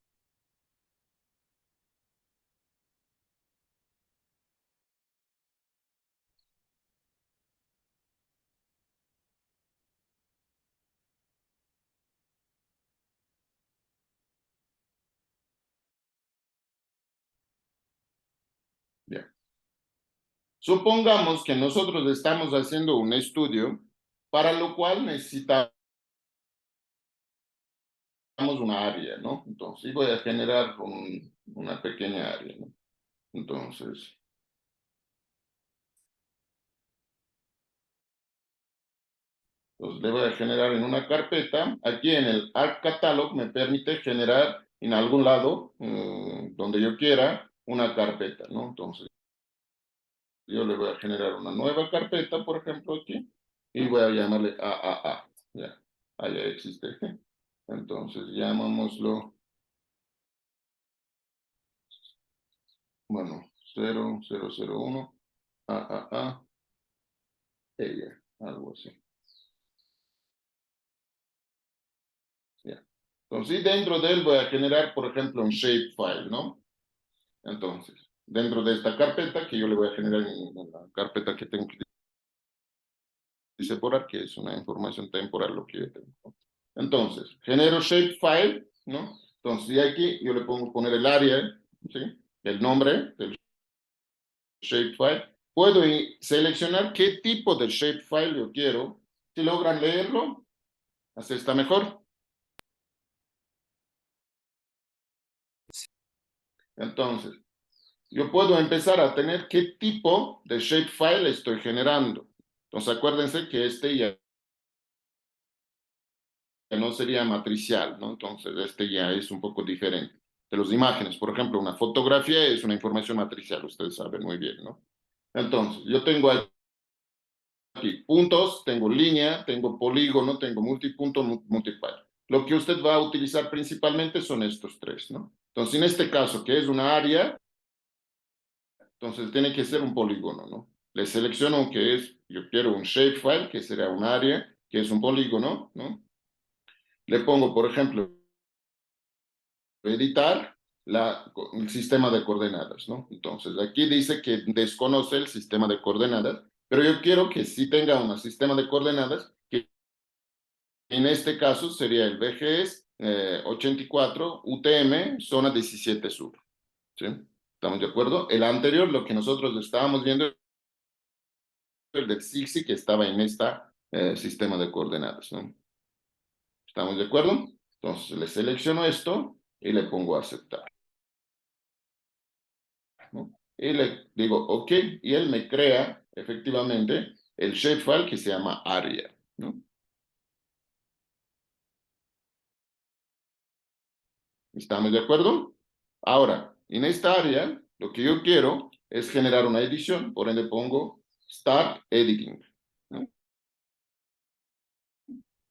Bien. Supongamos que nosotros estamos haciendo un estudio, para lo cual necesitamos una área, ¿no? Entonces, voy a generar una pequeña área, ¿no? Entonces, le voy a generar en una carpeta. Aquí en el Arc Catalog me permite generar en algún lado, donde yo quiera, una carpeta, ¿no? Entonces, yo le voy a generar una nueva carpeta, por ejemplo, aquí, y voy a llamarle AAA. Ya, ahí ya existe. Entonces, llamámoslo, bueno, 0001 AAA, ella, algo así. Ya. Entonces, y dentro de él voy a generar, por ejemplo, un shapefile, ¿no? Entonces, dentro de esta carpeta que yo le voy a generar en la carpeta que tengo que separar, que es una información temporal lo que yo tengo. Entonces, genero shapefile, ¿no? Entonces, y aquí yo le pongo poner el área, ¿sí? El nombre del shapefile. Puedo seleccionar qué tipo de shapefile yo quiero. Si logran leerlo, así está mejor. Entonces, yo puedo empezar a tener qué tipo de shapefile estoy generando. Entonces, acuérdense que este ya no sería matricial, ¿no? Entonces, este ya es un poco diferente de las imágenes. Por ejemplo, una fotografía es una información matricial, ustedes saben muy bien, ¿no? Entonces, yo tengo aquí puntos, tengo línea, tengo polígono, tengo multipunto, multiply. Lo que usted va a utilizar principalmente son estos tres, ¿no? Entonces, en este caso, que es una área, entonces tiene que ser un polígono, ¿no? Le selecciono que es, yo quiero un shapefile, que será un área, que es un polígono, ¿no? Le pongo, por ejemplo, editar el sistema de coordenadas, ¿no? Entonces, aquí dice que desconoce el sistema de coordenadas, pero yo quiero que sí tenga un sistema de coordenadas, que en este caso sería el BGS 84 UTM, zona 17 sur, ¿sí? ¿Estamos de acuerdo? El anterior, lo que nosotros estábamos viendo, el del SIGSI, que estaba en este sistema de coordenadas, ¿no? ¿Estamos de acuerdo? Entonces, le selecciono esto y le pongo a aceptar, ¿no? Y le digo OK, y él me crea efectivamente el shapefile que se llama área, ¿no? ¿Estamos de acuerdo? Ahora, en esta área, lo que yo quiero es generar una edición, por ende pongo Start Editing, ¿no?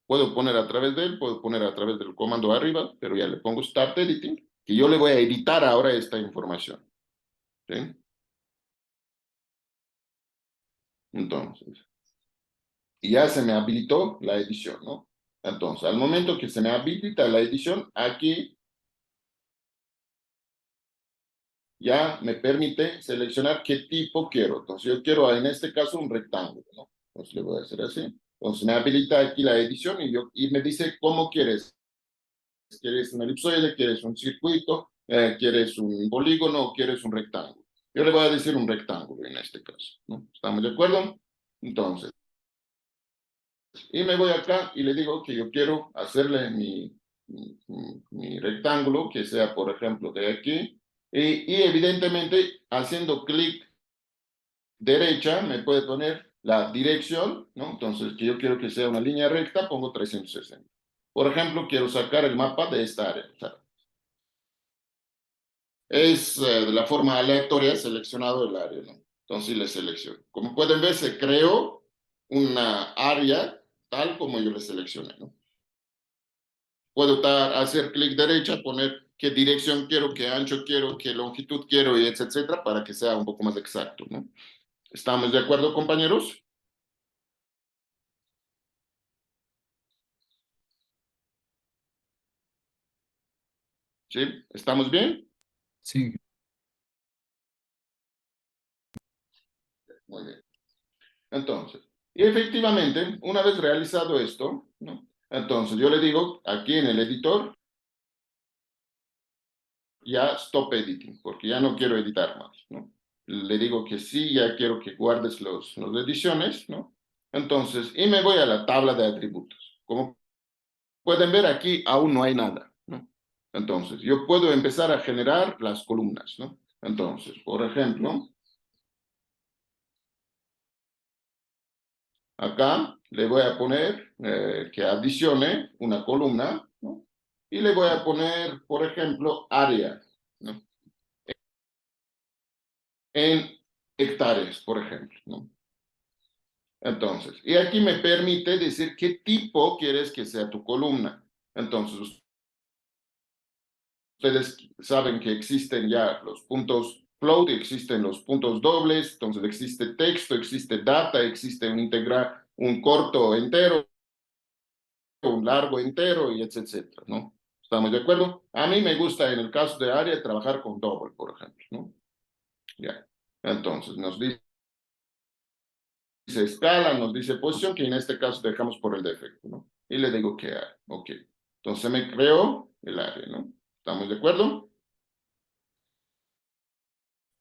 Puedo poner a través de él, puedo poner a través del comando arriba, pero ya le pongo Start Editing, que yo le voy a editar ahora esta información, ¿sí? Entonces, y ya se me habilitó la edición, ¿no? Entonces, al momento que se me habilita la edición, aquí ya me permite seleccionar qué tipo quiero. Entonces, yo quiero en este caso un rectángulo, ¿no? Entonces, le voy a hacer así. Entonces, me habilita aquí la edición y me dice cómo quieres. ¿Quieres un elipsoide? ¿Quieres un circuito? ¿Quieres un polígono o quieres un rectángulo? Yo le voy a decir un rectángulo en este caso, ¿no? ¿Estamos de acuerdo? Entonces, y me voy acá y le digo que yo quiero hacerle mi rectángulo, que sea, por ejemplo, de aquí. Y evidentemente, haciendo clic derecha, me puede poner la dirección, ¿no? Entonces, que yo quiero que sea una línea recta, pongo 360. Por ejemplo, quiero sacar el mapa de esta área. O sea, es de la forma aleatoria seleccionado el área, ¿no? Entonces le selecciono. Como pueden ver, se creó una área tal como yo le seleccioné, ¿no? Puedo hacer clic derecha, poner qué dirección quiero, qué ancho quiero, qué longitud quiero, y etcétera, para que sea un poco más exacto, ¿no? ¿Estamos de acuerdo, compañeros? ¿Sí? ¿Estamos bien? Sí, Muy bien. Entonces, y efectivamente, una vez realizado esto, ¿no? Entonces yo le digo aquí en el editor, ya stop editing, porque ya no quiero editar más, ¿no? Le digo que sí, ya quiero que guardes los ediciones, ¿no? Entonces, y me voy a la tabla de atributos. Como pueden ver aquí, aún no hay nada, ¿no? Entonces, yo puedo empezar a generar las columnas, ¿no? Entonces, por ejemplo, acá le voy a poner que adicione una columna, ¿no? Y le voy a poner, por ejemplo, área, ¿no? En hectáreas, por ejemplo, ¿no? Entonces, y aquí me permite decir qué tipo quieres que sea tu columna. Entonces, ustedes saben que existen ya los puntos float, existen los puntos dobles, entonces existe texto, existe data, existe un integral, un corto entero, un largo entero, y etcétera, ¿no? ¿Estamos de acuerdo? A mí me gusta en el caso de área trabajar con double, por ejemplo, ¿no? Ya. Entonces, nos dice escala, nos dice posición, que en este caso dejamos por el defecto, ¿no? Y le digo que hay, ok. Entonces me creo el área, ¿no? ¿Estamos de acuerdo?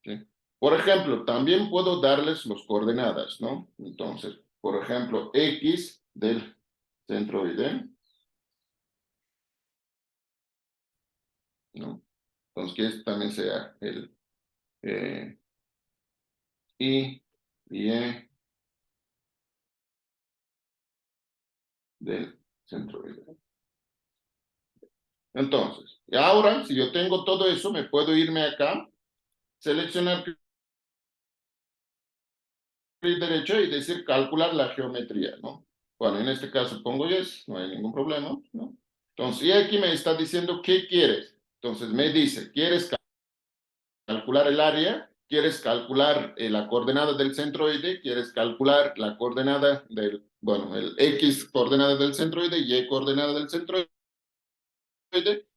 ¿Sí? Por ejemplo, también puedo darles los coordenadas, ¿no? Entonces, por ejemplo, X del centroide, ¿no? Entonces, que este también sea el eh, Y y E del centroide. Entonces, y ahora, si yo tengo todo eso, me puedo irme acá, seleccionar clic derecho y decir calcular la geometría, ¿no? Bueno, en este caso pongo yes, no hay ningún problema, ¿no? Entonces, y aquí me está diciendo qué quieres. Entonces me dice, ¿quieres calcular el área? ¿Quieres calcular la coordenada del centroide? ¿Quieres calcular la coordenada del, bueno, el X coordenada del centroide, Y coordenada del centroide?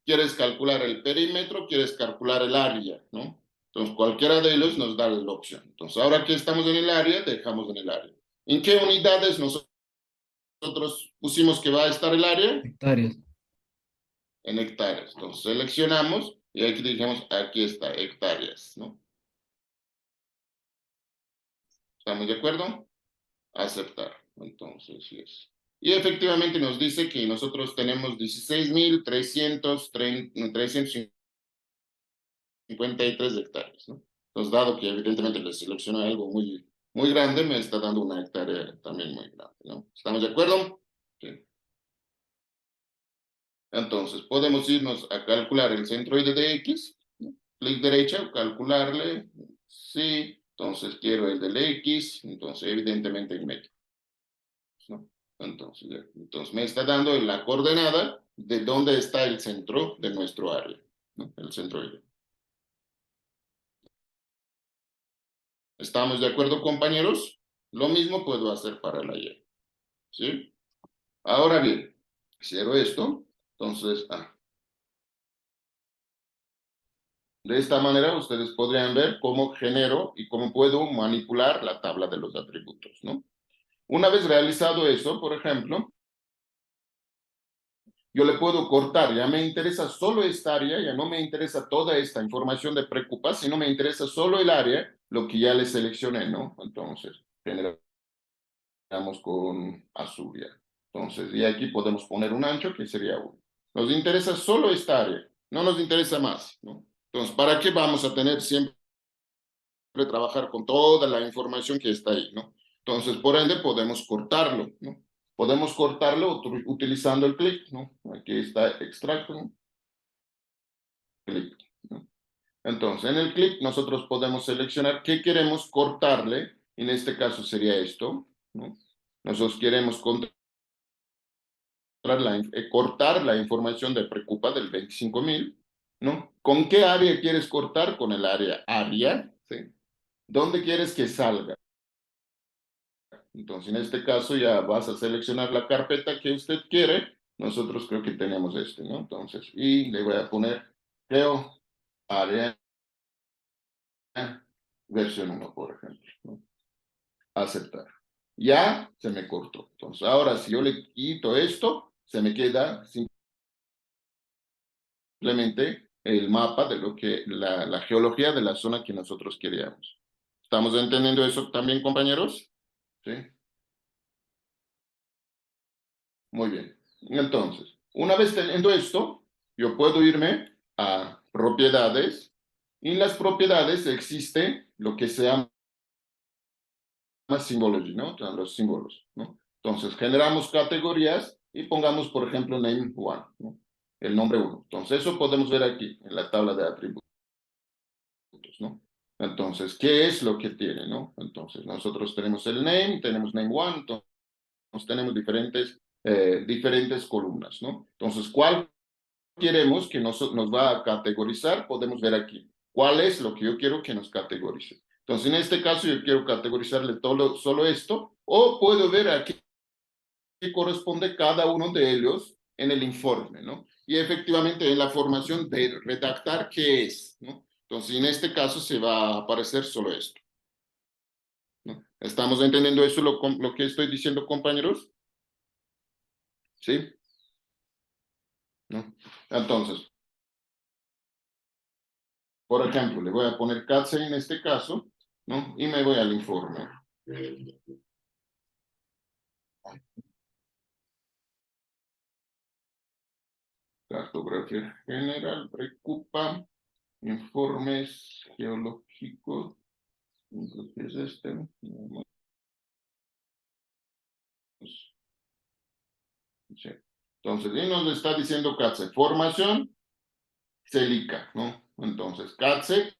¿Quieres calcular el perímetro? ¿Quieres calcular el área? ¿No? Entonces, cualquiera de ellos nos da la opción. Entonces, ahora que estamos en el área, dejamos en el área. ¿En qué unidades nosotros pusimos que va a estar el área? hectáreas. En hectáreas. Entonces, seleccionamos y aquí dijimos, aquí está, hectáreas, ¿no? ¿Estamos de acuerdo? Aceptar. Entonces, yes. Y efectivamente nos dice que nosotros tenemos 16.353 hectáreas, ¿no? Entonces, dado que evidentemente le selecciono algo muy grande, me está dando una hectárea también muy grande, ¿no? ¿Estamos de acuerdo? Sí. Entonces, podemos irnos a calcular el centroide de X, ¿no? Clic derecha, calcularle, sí, entonces quiero el del X, entonces evidentemente en medio, ¿no? Entonces, entonces me está dando la coordenada de dónde está el centro de nuestro área, ¿no? El centroide. ¿Estamos de acuerdo, compañeros? Lo mismo puedo hacer para la Y, ¿sí? Ahora bien, cierro esto, entonces, de esta manera ustedes podrían ver cómo genero y cómo puedo manipular la tabla de los atributos, ¿no? Una vez realizado eso, por ejemplo, yo le puedo cortar, ya me interesa solo esta área, ya no me interesa toda esta información de preocupa, sino me interesa solo el área, lo que ya le seleccioné, ¿no? Entonces, generamos con azul ya. Entonces, y aquí podemos poner un ancho que sería 1. Nos interesa solo esta área, no nos interesa más, ¿no? Entonces, ¿para qué vamos a tener siempre trabajar con toda la información que está ahí, ¿no? Entonces, por ende, podemos cortarlo, ¿no? Podemos cortarlo utilizando el clic, ¿no? Aquí está extracto, ¿no? Clic, ¿no? Entonces, en el clic nosotros podemos seleccionar qué queremos cortarle. En este caso sería esto, ¿no? Nosotros queremos cortar la información de Preocupa del 25.000, ¿no? ¿Con qué área quieres cortar? Con el área, ¿sí? ¿Dónde quieres que salga? Entonces, en este caso ya vas a seleccionar la carpeta que usted quiere. Nosotros creo que tenemos este, ¿no? Entonces, y le voy a poner, creo, área versión 1, por ejemplo, ¿no? Aceptar. Ya se me cortó. Entonces, ahora si yo le quito esto, se me queda simplemente el mapa de lo que, la geología de la zona que nosotros queríamos. ¿Estamos entendiendo eso también, compañeros? Sí. Muy bien. Entonces, una vez teniendo esto, yo puedo irme a propiedades y en las propiedades existe lo que se llama symbology, ¿no? Los símbolos, ¿no? Entonces, generamos categorías y pongamos, por ejemplo, name one, ¿no? El nombre 1. Entonces, eso podemos ver aquí en la tabla de atributos, ¿no? Entonces, ¿qué es lo que tiene, no? Entonces, nosotros tenemos el name, tenemos name one, entonces tenemos diferentes columnas, ¿no? Entonces, ¿cuál queremos que nos va a categorizar? Podemos ver aquí. ¿Cuál es lo que yo quiero que nos categorice? Entonces, en este caso, yo quiero categorizarle solo esto, o puedo ver aquí que corresponde cada uno de ellos en el informe, ¿no? Y efectivamente en la formación de redactar qué es, ¿no? Entonces, en este caso se va a aparecer solo esto, ¿no? ¿Estamos entendiendo eso lo que estoy diciendo, compañeros? ¿Sí? ¿No? Entonces, por ejemplo, le voy a poner CATSE en este caso, ¿no? Y me voy al informe. Cartografía general, preocupa, informes geológicos, ¿qué es este? Sí. Entonces, y nos está diciendo CATSE, formación célica, ¿no? Entonces, CATSE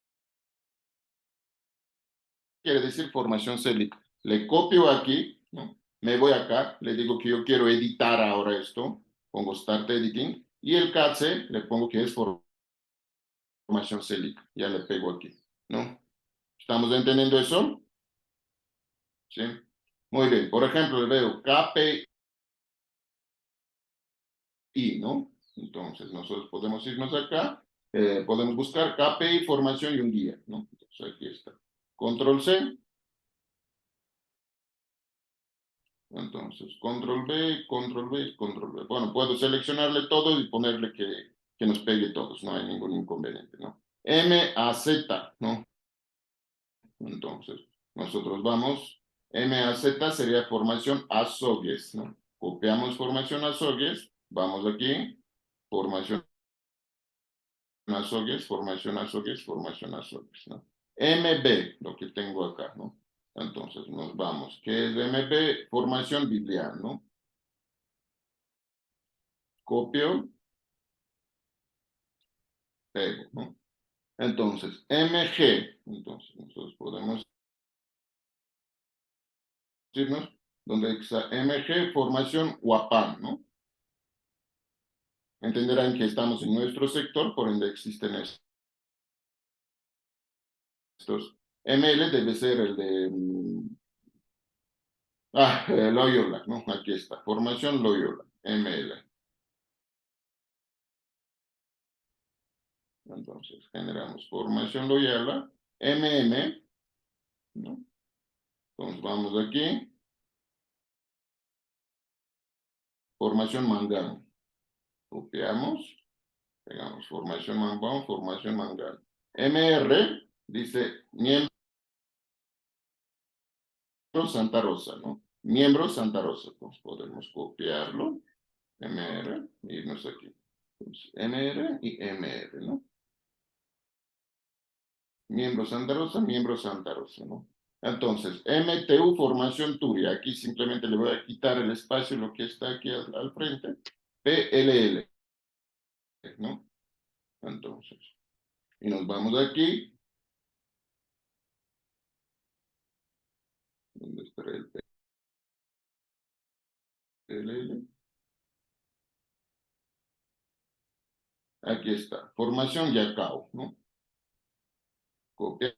quiere decir formación célica. Le copio aquí, ¿no? Me voy acá, le digo que yo quiero editar ahora esto, pongo Start Editing, y el CATSE le pongo que es formación célica, ya le pego aquí, ¿no? ¿Estamos entendiendo eso? Sí. Muy bien, por ejemplo, le veo KPI, ¿no? Entonces, nosotros podemos irnos acá, podemos buscar KPI, formación y un guía, ¿no? Entonces, aquí está. Control C. Entonces, control B, control B, control B. Bueno, puedo seleccionarle todo y ponerle que nos pegue todos, no hay ningún inconveniente, ¿no? M, A, Z, ¿no? Entonces, nosotros vamos, M, A, Z sería formación Azogues, ¿no? Copiamos formación Azogues, vamos aquí, formación Azogues, formación Azogues, formación Azogues, ¿no? MB, lo que tengo acá, ¿no? Entonces, nos vamos. ¿Qué es MB? Formación Biblial, ¿no? Copio, pego, ¿no? Entonces, MG, entonces nosotros podemos irnos donde está MG, formación Huapán, ¿no? Entenderán que estamos en nuestro sector, por ende existen estos. ML debe ser el de Loyola, ¿no? Aquí está, formación Loyola, ML. Entonces, generamos formación Loyola, MM, ¿no? Entonces, vamos aquí, formación Mangano. Copiamos, pegamos formación Mangano, formación Mangano. MR dice miembro Santa Rosa, ¿no? Miembro Santa Rosa. Entonces, podemos copiarlo, MR, e irnos aquí. Entonces, MR y MR, ¿no? Miembro Santa Rosa, ¿no? Entonces, MTU formación Turia. Aquí simplemente le voy a quitar el espacio, lo que está aquí al frente. PLL, ¿no? Entonces, y nos vamos aquí. ¿Dónde está el PLL? Aquí está. Formación Yacao, ¿no? Copiamos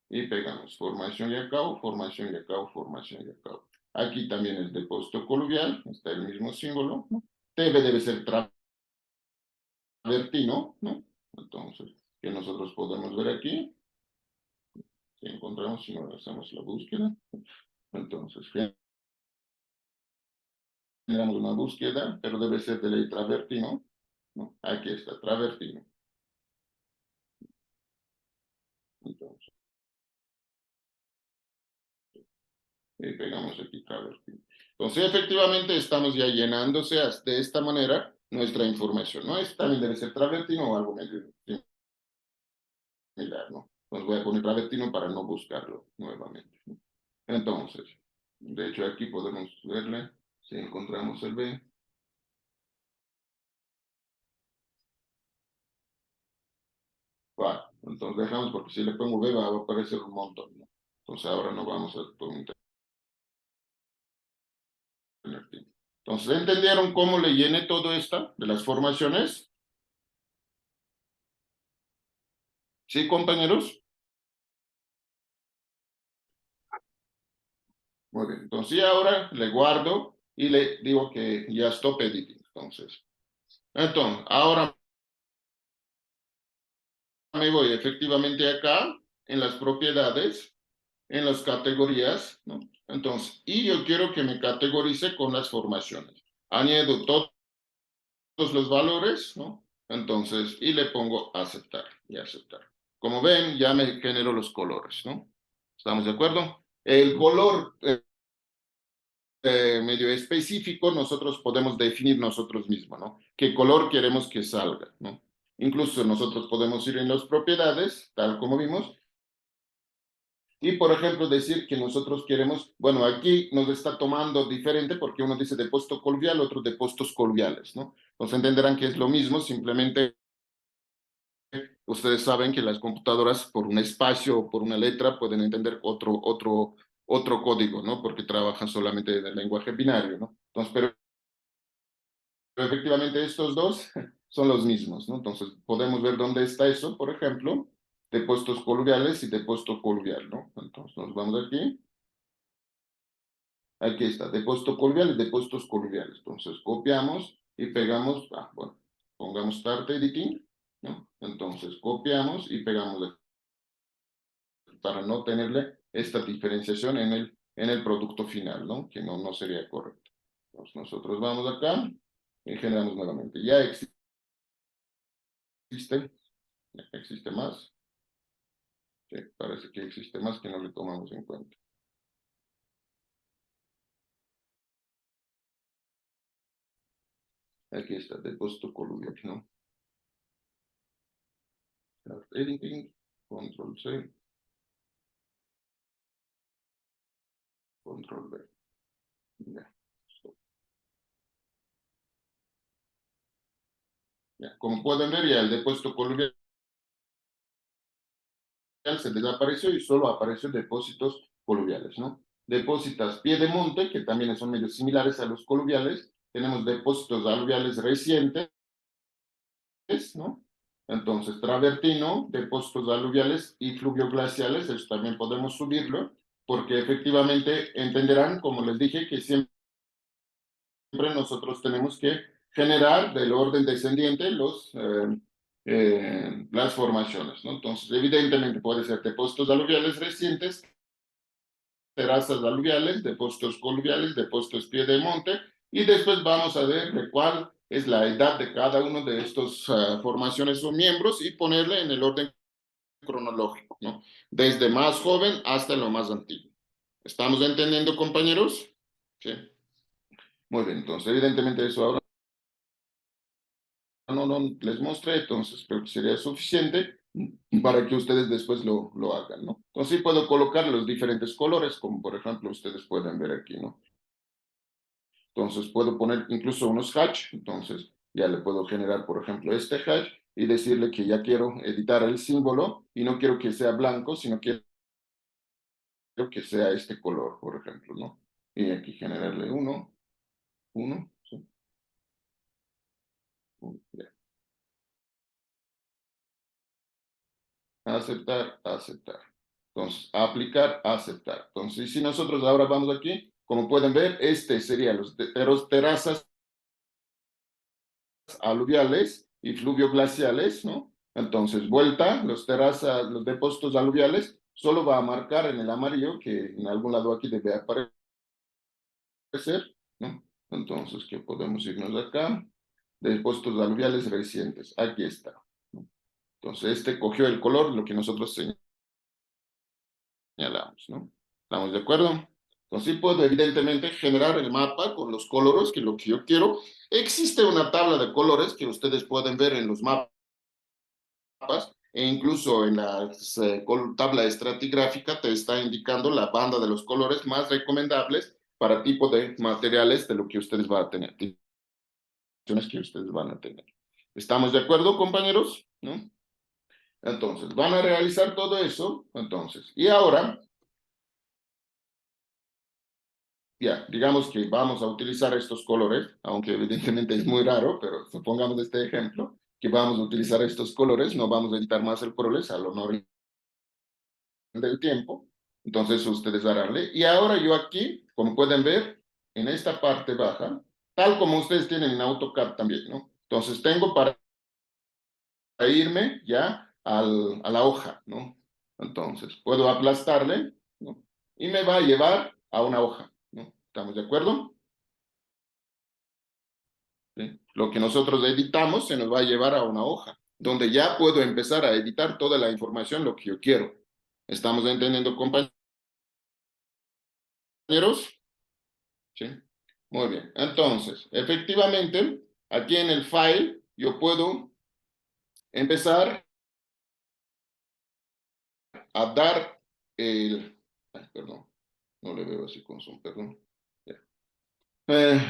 y pegamos. Formación Yacao, formación Yacao, formación Yacao. Aquí también el depósito coluvial, está el mismo símbolo, ¿no? TV debe ser travertino, ¿no? Entonces, que nosotros podemos ver aquí, si encontramos, si no hacemos la búsqueda, entonces generamos una búsqueda, pero debe ser de ley travertino, ¿no? Aquí está, travertino. Entonces, y pegamos aquí travertino. Entonces, efectivamente, estamos ya llenándose de esta manera nuestra información, ¿no? Este también debe ser travertino o algo medio similar, ¿no? Entonces voy a poner travertino para no buscarlo nuevamente, ¿no? Entonces, de hecho aquí podemos verle, si encontramos el B. Vale, entonces dejamos porque si le pongo B va a aparecer un montón, ¿no? Entonces ahora no vamos a tener tiempo. Entonces, ¿entendieron cómo le llené todo esto de las formaciones? ¿Sí, compañeros? Muy bien. Entonces, y ahora le guardo y le digo que ya stop editing. Entonces, ahora me voy efectivamente acá en las propiedades, en las categorías, ¿no? Entonces, y yo quiero que me categorice con las formaciones. Añado todos los valores, ¿no? Entonces, y le pongo aceptar y aceptar. Como ven, ya me genero los colores, ¿no? ¿Estamos de acuerdo? El color medio específico, nosotros podemos definir nosotros mismos, ¿no? ¿Qué color queremos que salga, ¿no? Incluso nosotros podemos ir en las propiedades, tal como vimos, y, por ejemplo, decir que nosotros queremos, bueno, aquí nos está tomando diferente porque uno dice depósito coluvial, otro depósitos coluviales, ¿no? Entonces entenderán que es lo mismo, simplemente ustedes saben que las computadoras por un espacio o por una letra pueden entender otro código, ¿no? Porque trabajan solamente en el lenguaje binario, ¿no? Entonces, pero efectivamente estos dos son los mismos, ¿no? Entonces podemos ver dónde está eso, por ejemplo, depósitos coluviales y depósito coluvial, ¿no? Entonces nos vamos aquí. Aquí está, depósito coluvial y depósitos coluviales. Entonces copiamos y pegamos, bueno, pongamos start editing, ¿no? Entonces copiamos y pegamos para no tenerle esta diferenciación en el producto final, ¿no? Que no sería correcto. Entonces nosotros vamos acá y generamos nuevamente. Ya existe más. Sí, parece que existe más que no le tomamos en cuenta. Aquí está, depósito coluvial, ¿no? Start editing, control C, control V. Ya. Ya, como pueden ver, ya el depósito coluvial se desapareció y solo apareció depósitos coluviales, ¿no? Depósitos pie de monte, que también son medios similares a los coluviales. Tenemos depósitos aluviales recientes, ¿no? Entonces, travertino, depósitos aluviales y fluvioglaciales, eso también podemos subirlo, porque efectivamente entenderán, como les dije, que siempre nosotros tenemos que generar del orden descendiente las formaciones, ¿no? Entonces, evidentemente puede ser depósitos aluviales recientes, terrazas aluviales, depósitos coluviales, depósitos pie de monte, y después vamos a ver de cuál es la edad de cada uno de estos formaciones o miembros y ponerle en el orden cronológico, ¿no? Desde más joven hasta lo más antiguo. ¿Estamos entendiendo, compañeros? Sí. Muy bien, entonces evidentemente eso ahora no les mostré, entonces creo que sería suficiente para que ustedes después lo hagan, ¿no? Entonces sí puedo colocar los diferentes colores, como por ejemplo ustedes pueden ver aquí, ¿no? Entonces puedo poner incluso unos hash, entonces ya le puedo generar, por ejemplo, este hash y decirle que ya quiero editar el símbolo y no quiero que sea blanco, sino quiero que sea este color, por ejemplo, ¿no? Y aquí generarle uno, ¿sí? Ya. Aceptar, aceptar. Entonces, aplicar, aceptar. Entonces, si nosotros ahora vamos aquí, como pueden ver, este sería los terrazas aluviales y fluvioglaciales, ¿no? Entonces, vuelta, los depósitos aluviales, solo va a marcar en el amarillo, que en algún lado aquí debe aparecer, ¿no? Entonces, ¿qué podemos irnos acá? Depósitos aluviales recientes, aquí está, ¿no? Entonces, este cogió el color, lo que nosotros señalamos, ¿no? ¿Estamos de acuerdo? Entonces, sí puedo evidentemente generar el mapa con los colores, que es lo que yo quiero. Existe una tabla de colores que ustedes pueden ver en los mapas e incluso en la tabla estratigráfica te está indicando la banda de los colores más recomendables para tipo de materiales de lo que ustedes van a tener, que ustedes van a tener. ¿Estamos de acuerdo, compañeros? ¿No? Entonces, van a realizar todo eso, entonces. Y ahora, ya, digamos que vamos a utilizar estos colores, aunque evidentemente es muy raro, pero supongamos este ejemplo, que vamos a utilizar estos colores, no vamos a editar más el colores al honor del tiempo. Entonces ustedes haránle. Y ahora yo aquí, como pueden ver, en esta parte baja, tal como ustedes tienen en AutoCAD también, ¿no? Entonces tengo para irme ya a la hoja, ¿no? Entonces puedo aplastarle, ¿no? Y me va a llevar a una hoja, ¿no? ¿Estamos de acuerdo? ¿Sí? Lo que nosotros editamos se nos va a llevar a una hoja, donde ya puedo empezar a editar toda la información, lo que yo quiero. ¿Estamos entendiendo, compañeros? ¿Sí? Muy bien. Entonces, efectivamente, aquí en el file yo puedo empezar a dar el... Ay, perdón, no le veo así con zoom, perdón. Ya. Eh,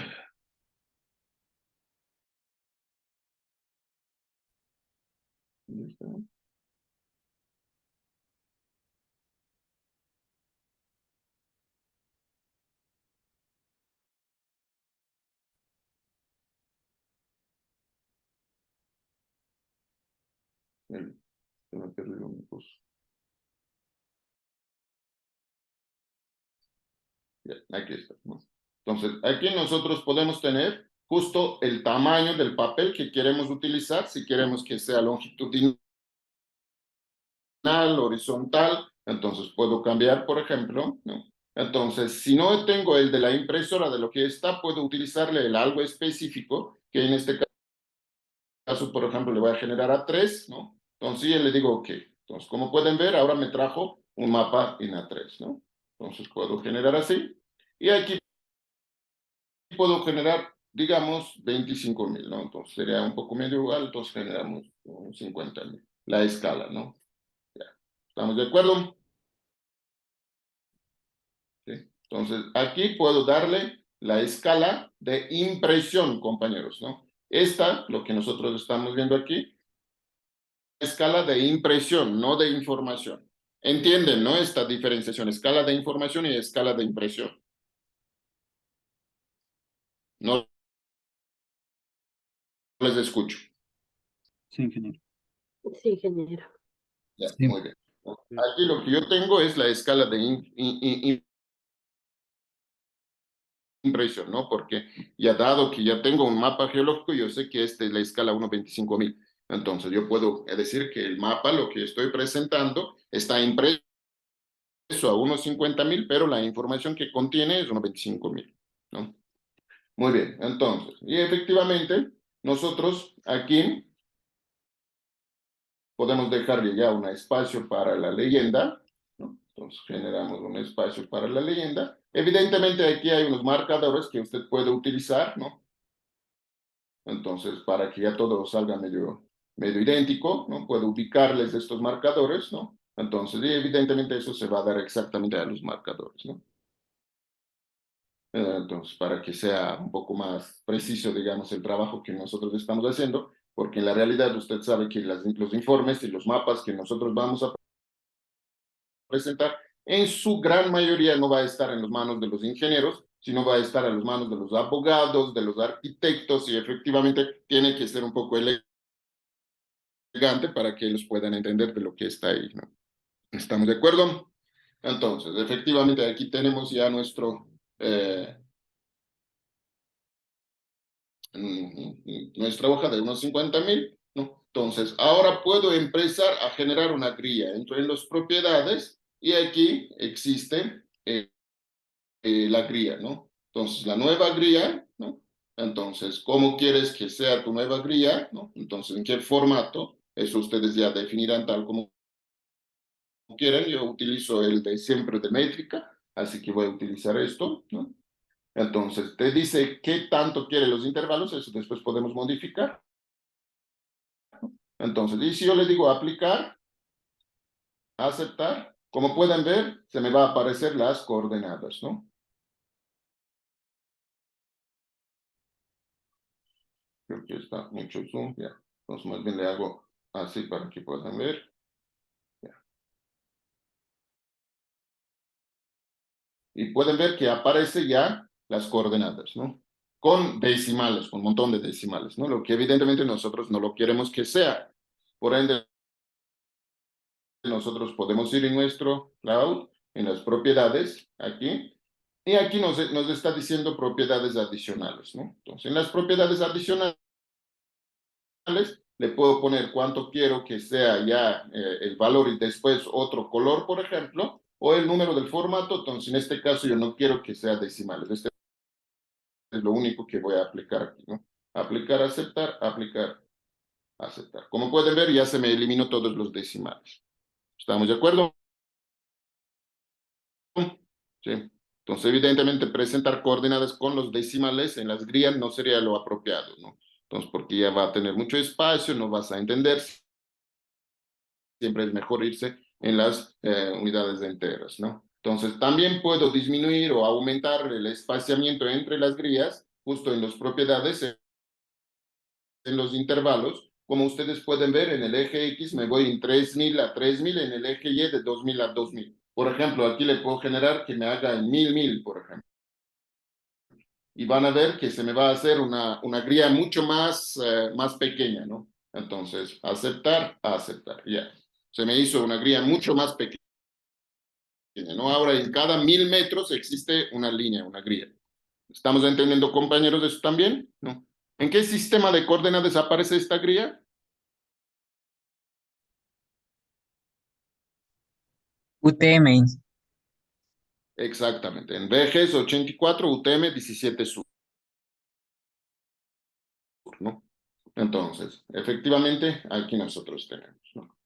¿dónde está? Se me perdió mi cosa. Ya, aquí está, ¿no? Entonces, aquí nosotros podemos tener justo el tamaño del papel que queremos utilizar, si queremos que sea longitudinal, horizontal, entonces puedo cambiar, por ejemplo, ¿no? Entonces, si no tengo el de la impresora de lo que está, puedo utilizarle el algo específico, que en este caso, por ejemplo, le voy a generar a 3, ¿no? Entonces, ya le digo OK. Entonces, como pueden ver, ahora me trajo un mapa en A3, ¿no? Entonces, puedo generar así. Y aquí puedo generar, digamos, 25,000, ¿no? Entonces, sería un poco medio alto, entonces generamos 50,000. La escala, ¿no? Ya. ¿Estamos de acuerdo? ¿Sí? Entonces, aquí puedo darle la escala de impresión, compañeros, ¿no? Esta, lo que nosotros estamos viendo aquí, escala de impresión, no de información. ¿Entienden, no? Esta diferenciación, escala de información y escala de impresión. No les escucho. Sí, ingeniero. Sí, ingeniero. Ya, Sí. muy bien. Aquí lo que yo tengo es la escala de impresión, ¿no? Porque ya dado que ya tengo un mapa geológico, yo sé que esta es la escala 1.25.000. Entonces yo puedo decir que el mapa, lo que estoy presentando, está impreso a 1.50.000, pero la información que contiene es 1.25.000, ¿no? Muy bien, entonces, y efectivamente, nosotros aquí podemos dejarle ya un espacio para la leyenda, ¿no? Entonces generamos un espacio para la leyenda. Evidentemente aquí hay unos marcadores que usted puede utilizar, ¿no? Entonces, para que ya todo salga medio idéntico, ¿no? Puedo ubicarles estos marcadores, ¿no? Entonces, y evidentemente eso se va a dar exactamente a los marcadores, ¿no? Entonces, para que sea un poco más preciso, digamos, el trabajo que nosotros estamos haciendo, porque en la realidad usted sabe que los informes y los mapas que nosotros vamos a presentar, en su gran mayoría no va a estar en las manos de los ingenieros, sino va a estar en las manos de los abogados, de los arquitectos, y efectivamente tiene que ser un poco elegante para que ellos puedan entender de lo que está ahí, ¿no? ¿Estamos de acuerdo? Entonces, efectivamente, aquí tenemos ya nuestra hoja de unos 50.000, ¿no? Entonces, ahora puedo empezar a generar una grilla. Entro en las propiedades y aquí existe la grilla, ¿no? Entonces, la nueva grilla, ¿no? Entonces, ¿cómo quieres que sea tu nueva grilla, ¿no? Entonces, ¿en qué formato? Eso ustedes ya definirán tal como quieran. Yo utilizo el de siempre de métrica, así que voy a utilizar esto, ¿no? Entonces, te dice qué tanto quiere los intervalos, eso después podemos modificar. Entonces, y si yo le digo aplicar, aceptar, como pueden ver, se me va a aparecer las coordenadas, ¿no? Creo que está mucho zoom, ya. Entonces, más bien le hago así para que puedan ver. Ya. Y pueden ver que aparece ya las coordenadas, ¿no? Con decimales, con un montón de decimales, ¿no? Lo que evidentemente nosotros no lo queremos que sea. Por ende, nosotros podemos ir en nuestro cloud, en las propiedades, aquí, y aquí nos está diciendo propiedades adicionales, ¿no? Entonces, en las propiedades adicionales, le puedo poner cuánto quiero que sea ya el valor y después otro color, por ejemplo, o el número del formato. Entonces, en este caso, yo no quiero que sea decimales. Este es lo único que voy a aplicar aquí, ¿no? Aplicar, aceptar, aplicar, aceptar. Como pueden ver, ya se me eliminó todos los decimales. ¿Estamos de acuerdo? Sí. Entonces, evidentemente, presentar coordenadas con los decimales en las grías no sería lo apropiado, ¿no? Entonces, porque ya va a tener mucho espacio, no vas a entender. Siempre es mejor irse en las unidades enteras, ¿no? Entonces, también puedo disminuir o aumentar el espaciamiento entre las grías, justo en las propiedades, en los intervalos. Como ustedes pueden ver, en el eje X me voy en 3.000 a 3.000, en el eje Y de 2.000 a 2.000. Por ejemplo, aquí le puedo generar que me haga en 1.000, por ejemplo. Y van a ver que se me va a hacer una grilla mucho más pequeña, ¿no? Entonces, aceptar, aceptar, ya. Se me hizo una grilla mucho más pequeña, ¿no? Ahora, en cada 1.000 metros existe una línea, una grilla. ¿Estamos entendiendo, compañeros, eso también? ¿No? ¿En qué sistema de coordenadas aparece esta grilla? UTM. Exactamente, en VGS 84, UTM 17 Sur, ¿no? Entonces, efectivamente, aquí nosotros tenemos, ¿no?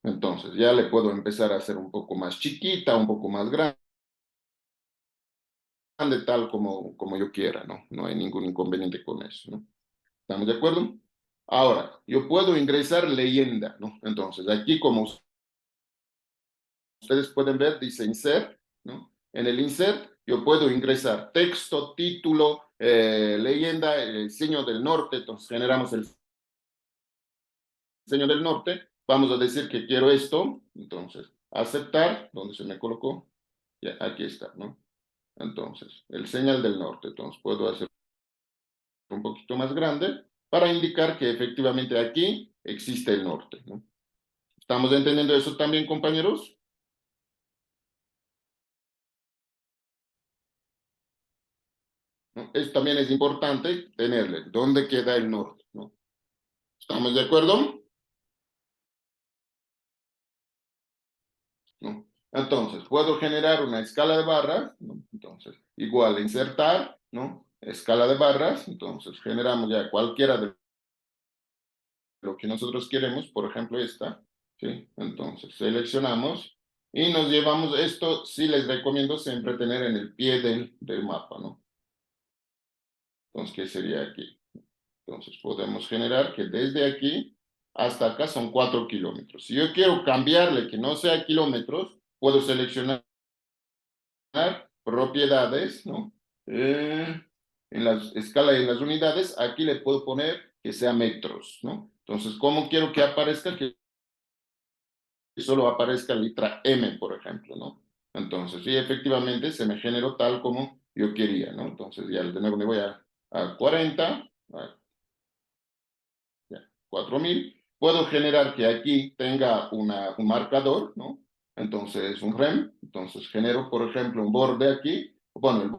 Entonces, ya le puedo empezar a hacer un poco más chiquita, un poco más grande, tal como yo quiera, ¿no? No hay ningún inconveniente con eso, ¿no? ¿Estamos de acuerdo? Ahora, yo puedo ingresar leyenda, ¿no? Entonces, aquí como ustedes pueden ver, dice insert, ¿no? En el insert yo puedo ingresar texto, título, leyenda, el signo del norte, entonces generamos el signo del norte, vamos a decir que quiero esto, entonces aceptar, donde se me colocó, ya, aquí está, ¿no? Entonces, el señal del norte, entonces puedo hacer un poquito más grande para indicar que efectivamente aquí existe el norte, ¿no? ¿Estamos entendiendo eso también, compañeros? ¿No? Eso también es importante tenerle, ¿dónde queda el norte? ¿No? ¿Estamos de acuerdo? ¿No? Entonces, puedo generar una escala de barras, ¿no? Entonces, igual insertar, ¿no? Escala de barras, entonces generamos ya cualquiera de lo que nosotros queremos, por ejemplo esta, ¿sí? Entonces, seleccionamos y nos llevamos esto, sí les recomiendo siempre tener en el pie del mapa, ¿no? Entonces, ¿qué sería aquí? Entonces, podemos generar que desde aquí hasta acá son 4 kilómetros. Si yo quiero cambiarle que no sea kilómetros, puedo seleccionar propiedades, ¿no? En la escala y en las unidades, aquí le puedo poner que sea metros, ¿no? Entonces, ¿cómo quiero que aparezca? Que solo aparezca la letra M, por ejemplo, ¿no? Entonces, sí, efectivamente se me generó tal como yo quería, ¿no? Entonces, ya de nuevo me voy a 40, a, ya, 4000. Puedo generar que aquí tenga un marcador, ¿no? Entonces, un rem. Entonces, genero, por ejemplo, un borde aquí. Bueno, el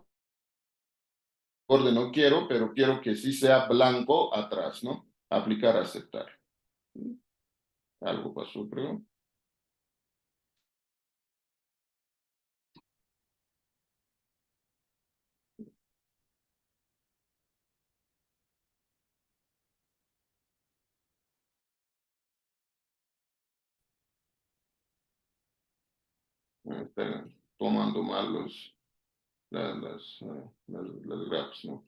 borde no quiero, pero quiero que sí sea blanco atrás, ¿no? Aplicar, aceptar. Algo pasó, creo. Están tomando mal las graphs, ¿no?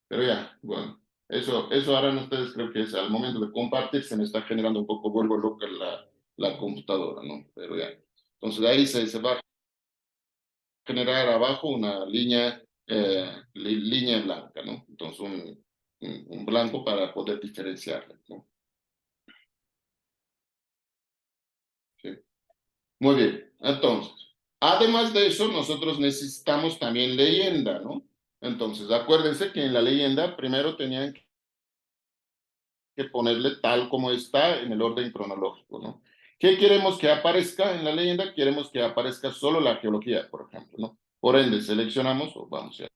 Pero ya, bueno, eso harán ustedes, creo que es al momento de compartir, se me está generando un poco, vuelvo loca la computadora, ¿no? Pero ya. Entonces de ahí se va a generar abajo una línea, línea blanca, ¿no? Entonces un blanco para poder diferenciarla, ¿no? Sí. Muy bien, entonces, además de eso, nosotros necesitamos también leyenda, ¿no? Entonces, acuérdense que en la leyenda primero tenían que ponerle tal como está en el orden cronológico, ¿no? ¿Qué queremos que aparezca en la leyenda? Queremos que aparezca solo la geología, por ejemplo, ¿no? Por ende, seleccionamos, o vamos a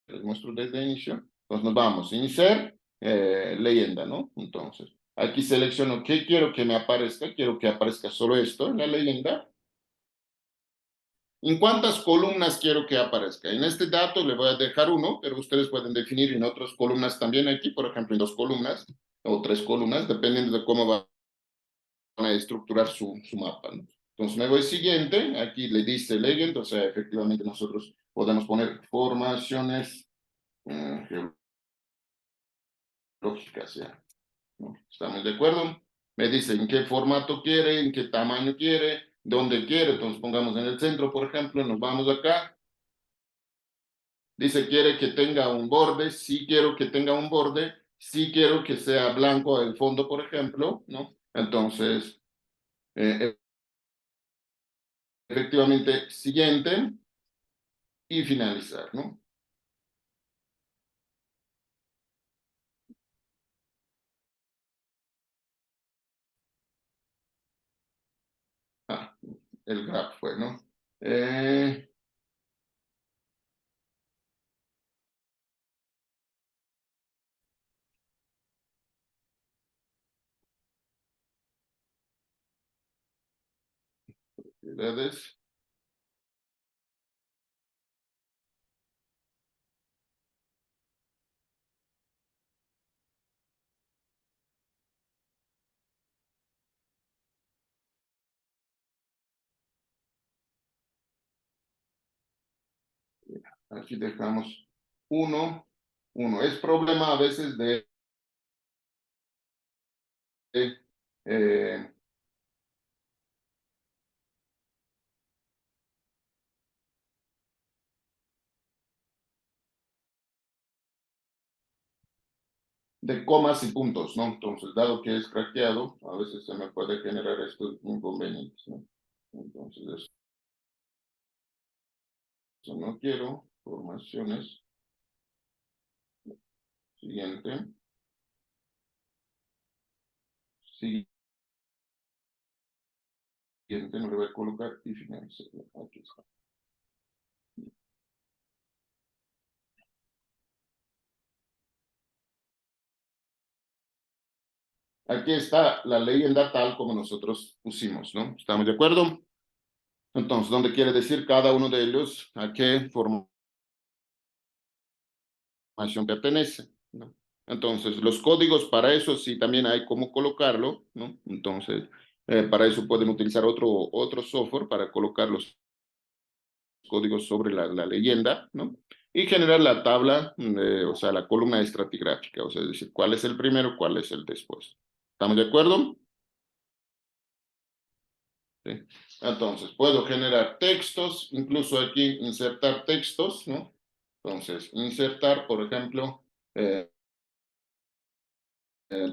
les muestro desde el inicio, entonces nos vamos, insert, leyenda, ¿no? Entonces, aquí selecciono qué quiero que me aparezca, quiero que aparezca solo esto en la leyenda. ¿En cuántas columnas quiero que aparezca? En este dato le voy a dejar uno, pero ustedes pueden definir en otras columnas también aquí, por ejemplo, en 2 columnas o 3 columnas, dependiendo de cómo van a estructurar su mapa, ¿no? Entonces me voy siguiente, aquí le dice legend, o sea, efectivamente nosotros podemos poner formaciones geológicas, ¿ya? ¿No? ¿Estamos de acuerdo? Me dice en qué formato quiere, en qué tamaño quiere, dónde quiere, entonces pongamos en el centro, por ejemplo, nos vamos acá. Dice, quiere que tenga un borde, sí quiero que tenga un borde, sí quiero que sea blanco el fondo, por ejemplo, ¿no? Entonces, eh, efectivamente, siguiente y finalizar, ¿no? Ah, el graph fue, ¿no? Eh, Propiedades. Aquí dejamos uno, uno. Es problema a veces eh, de comas y puntos, ¿no? Entonces, dado que es craqueado, a veces se me puede generar estos inconvenientes, ¿no? Entonces, eso no quiero. Formaciones. Siguiente. Siguiente, no le voy a colocar y finalice. Aquí está. Aquí está la leyenda tal como nosotros pusimos, ¿no? ¿Estamos de acuerdo? Entonces, ¿dónde quiere decir cada uno de ellos a qué formación pertenece, ¿no? Entonces, los códigos para eso sí también hay cómo colocarlo, ¿no? Entonces, para eso pueden utilizar otro software para colocar los códigos sobre la leyenda, ¿no? Y generar la tabla, o sea, la columna estratigráfica, o sea, es decir, cuál es el primero, cuál es el después. ¿Estamos de acuerdo? ¿Sí? Entonces, puedo generar textos, incluso aquí insertar textos, ¿no? Entonces, insertar, por ejemplo, el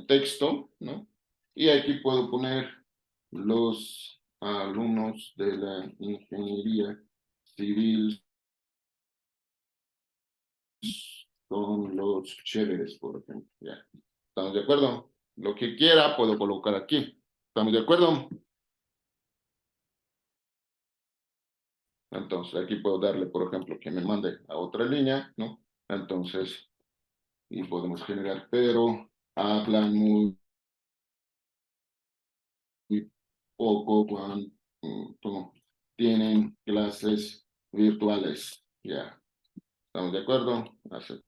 texto, ¿no? Y aquí puedo poner los alumnos de la ingeniería civil son los chéveres, por ejemplo. ¿Ya? ¿Estamos de acuerdo? Lo que quiera puedo colocar aquí. ¿Estamos de acuerdo? Entonces, aquí puedo darle, por ejemplo, que me mande a otra línea, ¿no? Entonces, y podemos generar, pero hablan muy poco cuando tienen clases virtuales. Ya, ¿estamos de acuerdo? Aceptar,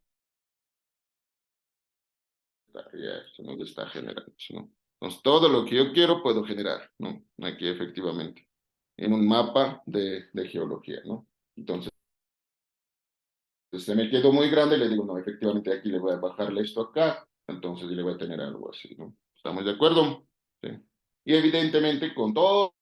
ya, esto nos está generando, ¿no? Entonces, todo lo que yo quiero puedo generar, ¿no? Aquí efectivamente, en un mapa de geología, ¿no? Entonces, se me quedó muy grande, le digo, no, efectivamente aquí le voy a bajarle esto acá, entonces le voy a tener algo así, ¿no? ¿Estamos de acuerdo? Sí. Y evidentemente con todo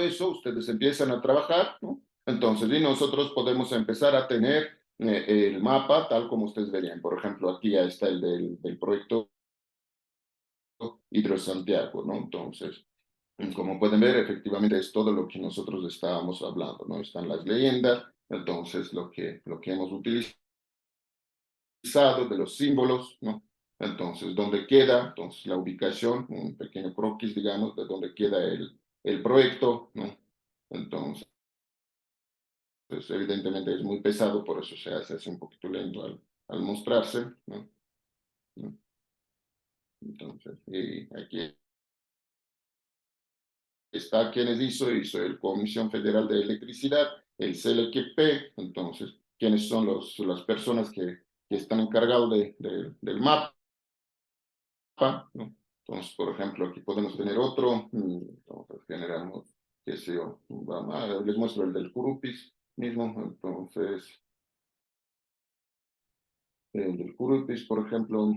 eso ustedes empiezan a trabajar, ¿no? Entonces, y nosotros podemos empezar a tener el mapa tal como ustedes verían. Por ejemplo, aquí ya está el del proyecto Hidro Santiago, ¿no? Entonces, como pueden ver, efectivamente es todo lo que nosotros estábamos hablando, ¿no? Están las leyendas, entonces lo que hemos utilizado de los símbolos, ¿no? Entonces, ¿dónde queda? Entonces, la ubicación, un pequeño croquis, digamos, de dónde queda el proyecto, ¿no? Entonces, pues, evidentemente es muy pesado, por eso se hace así un poquito lento al mostrarse, ¿no? Entonces, y aquí está quienes hizo el Comisión Federal de Electricidad, el CLQP, entonces, quiénes son las personas que están encargados del mapa, ¿no? Entonces, por ejemplo, aquí podemos tener otro, entonces generamos, qué sé yo, les muestro el del Curupis mismo, entonces, el del Curupis, por ejemplo,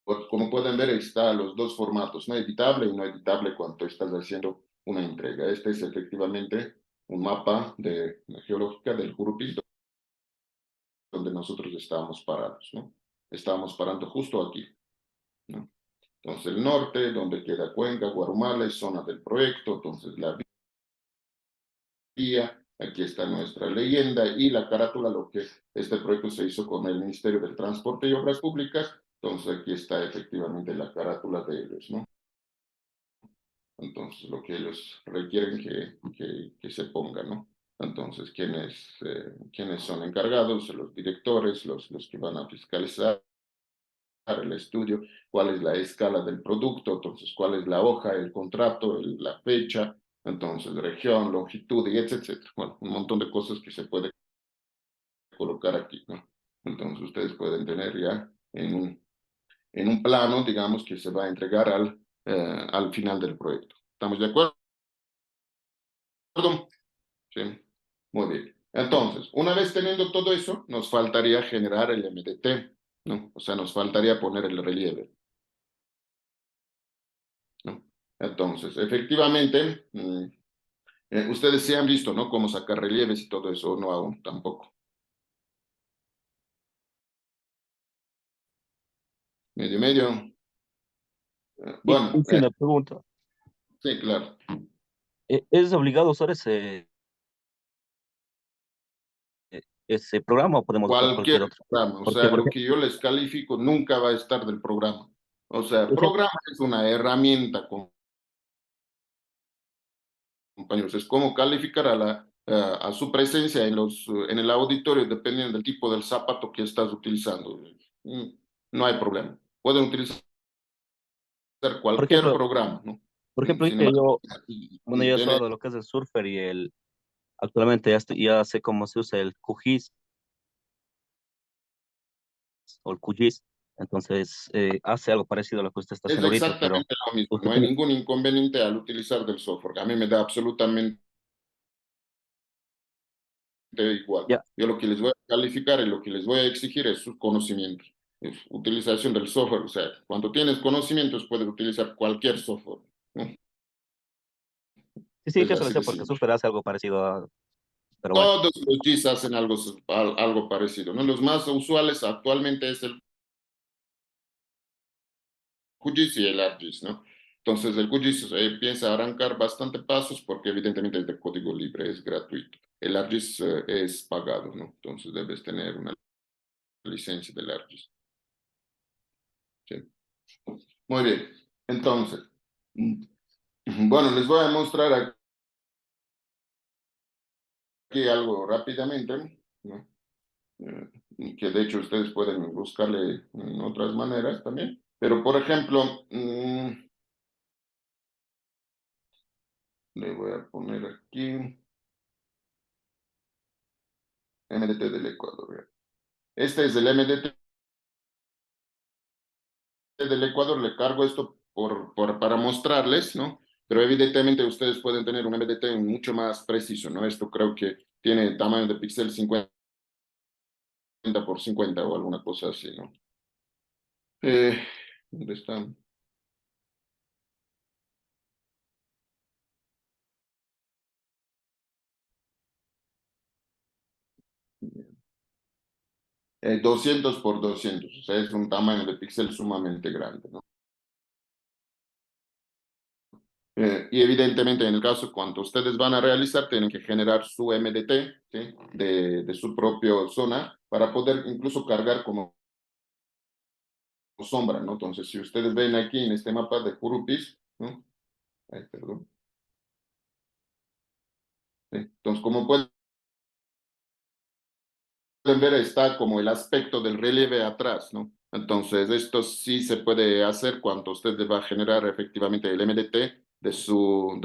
pues, como pueden ver, está los dos formatos, no editable y no editable cuando estás haciendo una entrega. Este es efectivamente un mapa de geológica del Jurupis, donde nosotros estábamos parados, ¿no? Estábamos parando justo aquí, ¿no? Entonces, el norte, donde queda Cuenca, Guarumala, zona del proyecto, entonces la vía, aquí está nuestra leyenda y la carátula, lo que este proyecto se hizo con el Ministerio del Transporte y Obras Públicas, entonces aquí está efectivamente la carátula de ellos, ¿no? Entonces, lo que ellos requieren que se ponga, ¿no? Entonces, ¿quiénes son encargados? Los directores, los que van a fiscalizar el estudio, cuál es la escala del producto, entonces, cuál es la hoja, el contrato, la fecha, entonces, región, longitud, y etcétera. Bueno, un montón de cosas que se puede colocar aquí, ¿no? Entonces, ustedes pueden tener ya en un plano, digamos, que se va a entregar al final del proyecto. ¿Estamos de acuerdo? Sí, muy bien. Entonces, una vez teniendo todo eso, nos faltaría generar el MDT, ¿no? O sea, nos faltaría poner el relieve, ¿no? Entonces, efectivamente, Ustedes sí han visto, ¿no? Cómo sacar relieves y todo eso, no aún, tampoco. Medio, medio. Bueno, Hice una pregunta. sí, claro. ¿Es obligado usar ese programa o podemos usar Cualquier cualquier otro? programa, o Porque, sea, por lo que ejemplo, yo les califico nunca va a estar del programa. O sea, por ejemplo, programa es una herramienta, compañeros, es como calificar a su presencia en el auditorio, dependiendo del tipo del zapato que estás utilizando. Mm, No hay problema. Pueden utilizar por cualquier ejemplo, programa, ¿no? por ejemplo, Sin dije embargo, yo, bueno, y yo he tiene usado lo que es el surfer y actualmente ya sé cómo se usa el QGIS o el QGIS, entonces hace algo parecido a lo que usted está Es haciendo ahorita, pero exactamente lo mismo, usted no hay tiene, ningún inconveniente al utilizar del software. A mí me da absolutamente igual. ya, Yo lo que les voy a calificar y lo que les voy a exigir es sus conocimientos, es utilización del software. O sea, cuando tienes conocimientos puedes utilizar cualquier software, ¿no? sí, Es yo se lo así decía de porque simple. surfer hace algo parecido pero bueno, Todos los GIS hacen algo parecido, ¿no? Los más usuales actualmente es el QGIS y el ArcGIS, ¿no? Entonces, el QGIS piensa arrancar bastante pasos porque evidentemente es de código libre, es gratuito. El ArcGIS es pagado, ¿no? Entonces, debes tener una licencia del ArcGIS. Sí. Muy bien. Entonces, bueno, les voy a mostrar aquí algo rápidamente, ¿no? Que de hecho ustedes pueden buscarle en otras maneras también. Pero, por ejemplo, le voy a poner aquí MDT del Ecuador. Este es el MDT del Ecuador, le cargo esto para mostrarles, ¿no? Pero evidentemente ustedes pueden tener un MDT mucho más preciso, ¿no? Esto creo que tiene tamaño de píxel 50 por 50 o alguna cosa así, ¿no? ¿Dónde están? 200 por 200, o sea, es un tamaño de píxel sumamente grande, ¿no? Y evidentemente en el caso cuando ustedes van a realizar, tienen que generar su MDT, ¿sí? de su propia zona para poder incluso cargar como sombra, ¿no? Entonces, si ustedes ven aquí en este mapa de Curupis, ¿no? Ay, perdón. ¿Sí? Entonces, como pueden ver, está como el aspecto del relieve atrás, ¿no? Entonces, esto sí se puede hacer cuando usted va a generar efectivamente el MDT de su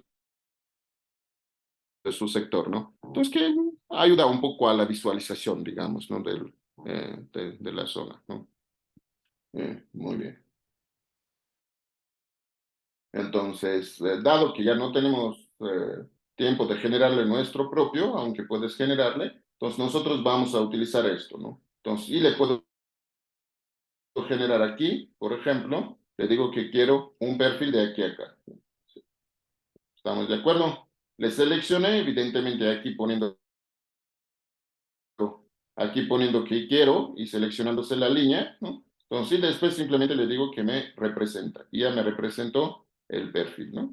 sector, ¿no? Entonces, que ayuda un poco a la visualización, digamos, ¿no? De la zona, ¿no? Muy bien. Entonces, dado que ya no tenemos tiempo de generarle nuestro propio, aunque puedes generarle, entonces nosotros vamos a utilizar esto, ¿no? Entonces, y le puedo generar aquí, por ejemplo, le digo que quiero un perfil de aquí a acá. ¿Estamos de acuerdo? Le seleccioné, evidentemente aquí poniendo que quiero y seleccionándose la línea, ¿no? Entonces, y después simplemente le digo que me representa. Y ya me representó el perfil, ¿no?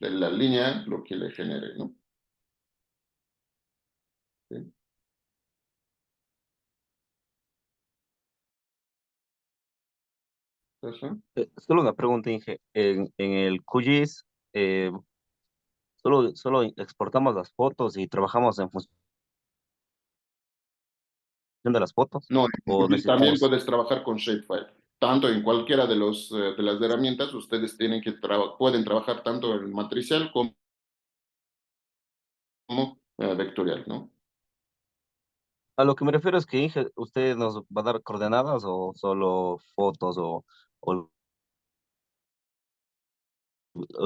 De la línea, lo que le genere, ¿no? ¿Sí? Eso. solo una pregunta, Inge. En el QGIS, eh, solo exportamos las fotos y trabajamos en función de las fotos, No, o también necesitamos, puedes trabajar con Shapefile. Tanto en cualquiera de las herramientas, ustedes pueden trabajar tanto en matricial como vectorial, ¿no? a lo que me refiero es que Inge, ¿usted nos va a dar coordenadas o solo fotos o lo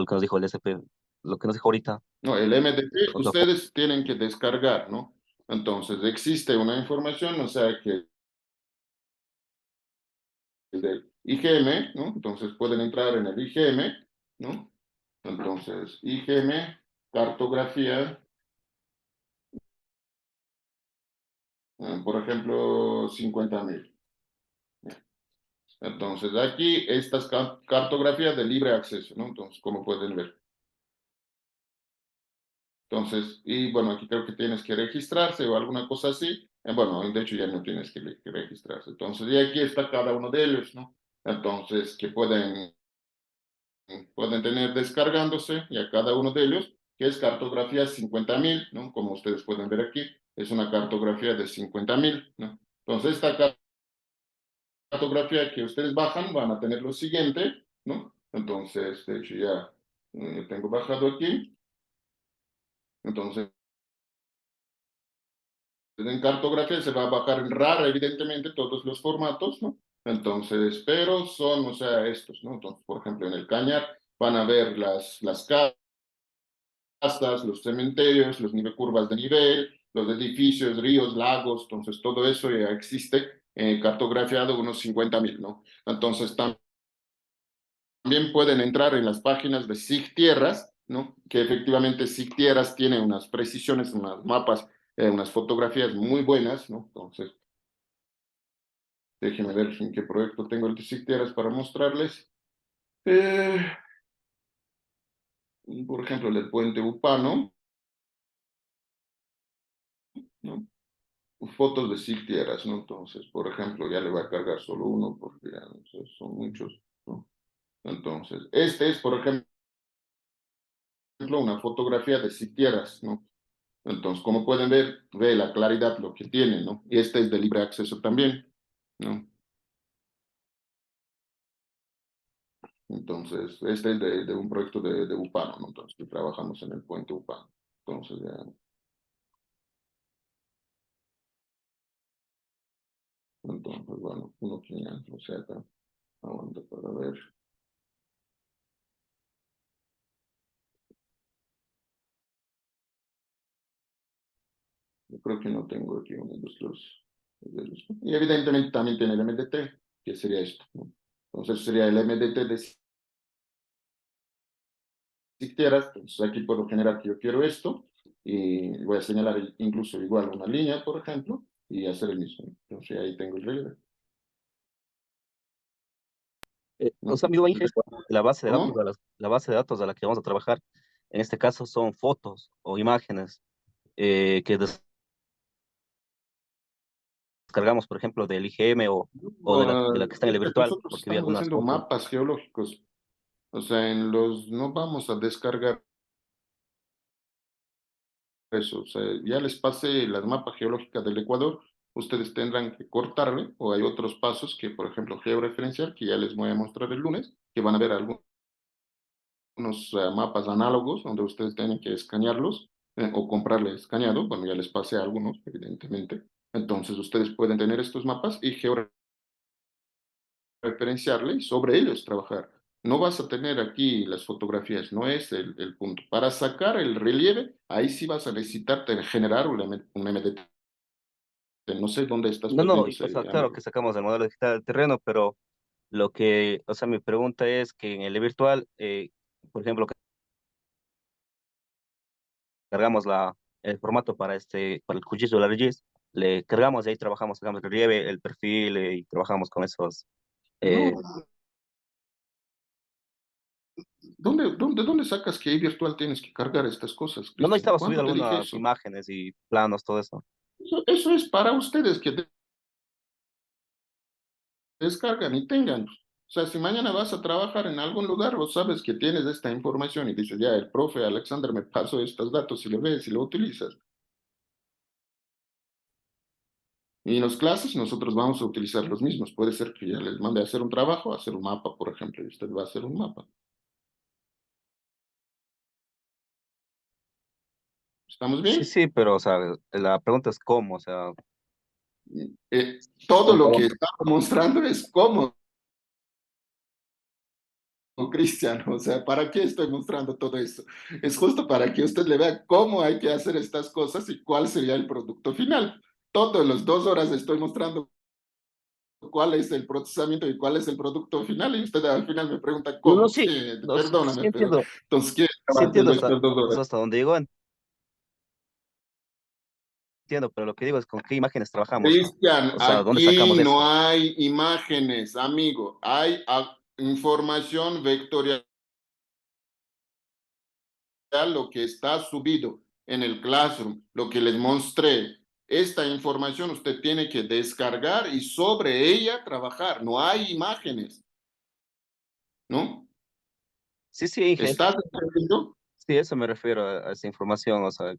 que nos dijo el SP, lo que nos dijo ahorita? No, el MDT Otra foto. ustedes tienen que descargar, ¿no? Entonces, existe una información, o sea, que es del IGM, ¿no? Entonces pueden entrar en el IGM, ¿no? Entonces, IGM, cartografía, por ejemplo, 50.000. Entonces, aquí estas cartografías de libre acceso, ¿no? Entonces, como pueden ver. Entonces, y bueno, aquí creo que tienes que registrarse o alguna cosa así. Bueno, de hecho ya no tienes que registrarse. Entonces, y aquí está cada uno de ellos, ¿no? Entonces, que pueden tener descargándose y a cada uno de ellos, que es cartografía 50.000, ¿no? Como ustedes pueden ver aquí, es una cartografía de 50.000, ¿no? Entonces, esta cartografía que ustedes bajan van a tener lo siguiente, ¿no? Entonces, de hecho ya tengo bajado aquí. Entonces, en cartografía se va a bajar en RAR, evidentemente, todos los formatos, ¿no? Entonces, pero son, o sea, estos, ¿no? Entonces, por ejemplo, en el Cañar van a ver las casas, los cementerios, los curvas de nivel, los edificios, ríos, lagos, entonces todo eso ya existe cartografiado unos 50.000, ¿no? Entonces, también pueden entrar en las páginas de SIG Tierras, ¿no? Que efectivamente SIG Tierras tiene unas precisiones, unas mapas, unas fotografías muy buenas, ¿no? Entonces, déjenme ver en qué proyecto tengo el de SIG Tierras para mostrarles. Por ejemplo, el del puente Upano, ¿no? Fotos de SIG Tierras, ¿no? Entonces, por ejemplo, ya le voy a cargar solo uno porque ya no sé, son muchos, ¿no? Entonces, este es, por ejemplo, una fotografía de SIG Tierras, ¿no? Entonces, como pueden ver, ve la claridad lo que tiene, ¿no? Y este es de libre acceso también, ¿no? Entonces, este es de un proyecto de Upano, ¿no? Entonces, que trabajamos en el puente Upano. Entonces, ya, entonces, bueno, 1.500, o sea, acá, aguanta para ver. Yo creo que no tengo aquí uno de los. Y evidentemente también tiene el MDT, que sería esto, ¿no? Entonces, sería el MDT de si quieras, entonces aquí puedo generar que yo quiero esto y voy a señalar incluso igual una línea, por ejemplo, y hacer el mismo. Entonces ahí tengo el relieve, O ¿no? sea, amigo Inge, la base de datos ¿Cómo? la base de datos a la que vamos a trabajar, en este caso son fotos o imágenes que descargamos, por ejemplo, del IGM o de la que está en el virtual, Nosotros porque vi estamos algunas haciendo fotos. mapas geológicos, o sea, no vamos a descargar eso, o sea, ya les pasé las mapas geológicas del Ecuador, ustedes tendrán que cortarle, o hay otros pasos que, por ejemplo, georreferencial, que ya les voy a mostrar el lunes, que van a ver algunos unos mapas análogos donde ustedes tienen que escanearlos o comprarle escaneado. Bueno, ya les pasé algunos, evidentemente. Entonces, ustedes pueden tener estos mapas y georreferenciarle y sobre ellos trabajar. No vas a tener aquí las fotografías, no es el punto. Para sacar el relieve, ahí sí vas a necesitar generar un MDT. No sé dónde estás No, no, perdiéndose, o sea, claro que amigo. sacamos el modelo digital del terreno, pero lo que, o sea, mi pregunta es que en el virtual, por ejemplo, cargamos el formato para el QGIS o el ArcGIS, le cargamos y ahí trabajamos, sacamos el relieve, el perfil y trabajamos con esos. No, eh, ¿dónde sacas que ahí virtual tienes que cargar estas cosas, no, no Cristian? estaba subido ¿Cuándo te dije algunas eso? imágenes y planos, todo eso. Eso es para ustedes que descargan y tengan. O sea, si mañana vas a trabajar en algún lugar, vos sabes que tienes esta información y dices, ya, el profe Alexander me pasó estos datos y lo ves y lo utilizas. Y en las clases nosotros vamos a utilizar los mismos. Puede ser que ya les mande a hacer un trabajo, a hacer un mapa, por ejemplo, y usted va a hacer un mapa. ¿Estamos Sí, bien? sí, pero, o sea, la pregunta es cómo, o sea, Todo lo que cómo- está mostrando es cómo, Cristian. O sea, ¿para qué estoy mostrando todo esto? Es justo para que usted le vea cómo hay que hacer estas cosas y cuál sería el producto final. Todas las 2 horas estoy mostrando cuál es el procesamiento y cuál es el producto final, y usted al final me pregunta No, no, cómo. sí, Sí, no, sí, perdóname, pero entonces, ¿qué sí estaba entiendo haciendo estas 2 horas? hasta donde llegó, entiendo, pero lo que digo es con qué imágenes trabajamos, Cristian, o sea, ¿dónde aquí sacamos no eso? hay imágenes, amigo, hay información vectorial, lo que está subido en el Classroom, lo que les mostré. Esta información usted tiene que descargar y sobre ella trabajar. No hay imágenes, ¿no? Sí, sí, Inge, ¿Estás entendiendo? sí, eso me refiero a esa información, o sea,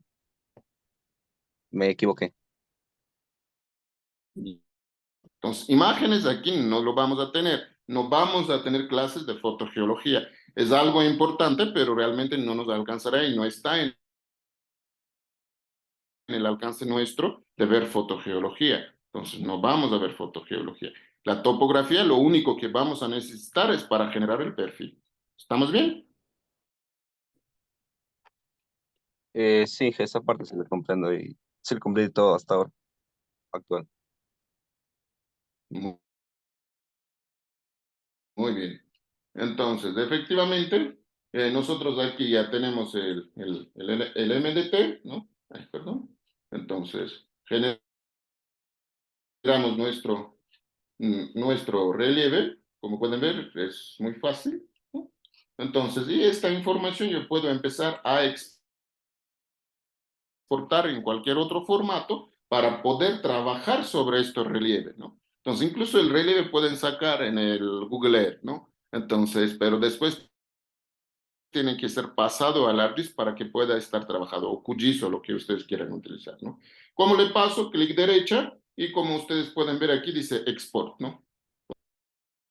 me equivoqué. Entonces, imágenes aquí no lo vamos a tener. No vamos a tener clases de fotogeología. Es algo importante, pero realmente no nos alcanzará y no está en el alcance nuestro de ver fotogeología. Entonces, no vamos a ver fotogeología. La topografía, lo único que vamos a necesitar es para generar el perfil. ¿Estamos bien? Sí, Inge, esa parte sí la comprendo y sí la comprendí todo hasta ahora, actual. Mu- Muy bien. Entonces, efectivamente, nosotros aquí ya tenemos el MDT, ¿no? Ay, perdón. Entonces, generamos nuestro relieve. Como pueden ver, es muy fácil, ¿no? Entonces, y esta información yo puedo empezar a exportar en cualquier otro formato para poder trabajar sobre estos relieves, ¿no? Entonces, incluso el relieve pueden sacar en el Google Earth, ¿no? Entonces, pero después tiene que ser pasado al ArcGIS para que pueda estar trabajado, o QGIS o lo que ustedes quieran utilizar, ¿no? ¿Cómo le paso? Clic derecha y como ustedes pueden ver aquí dice Export, ¿no?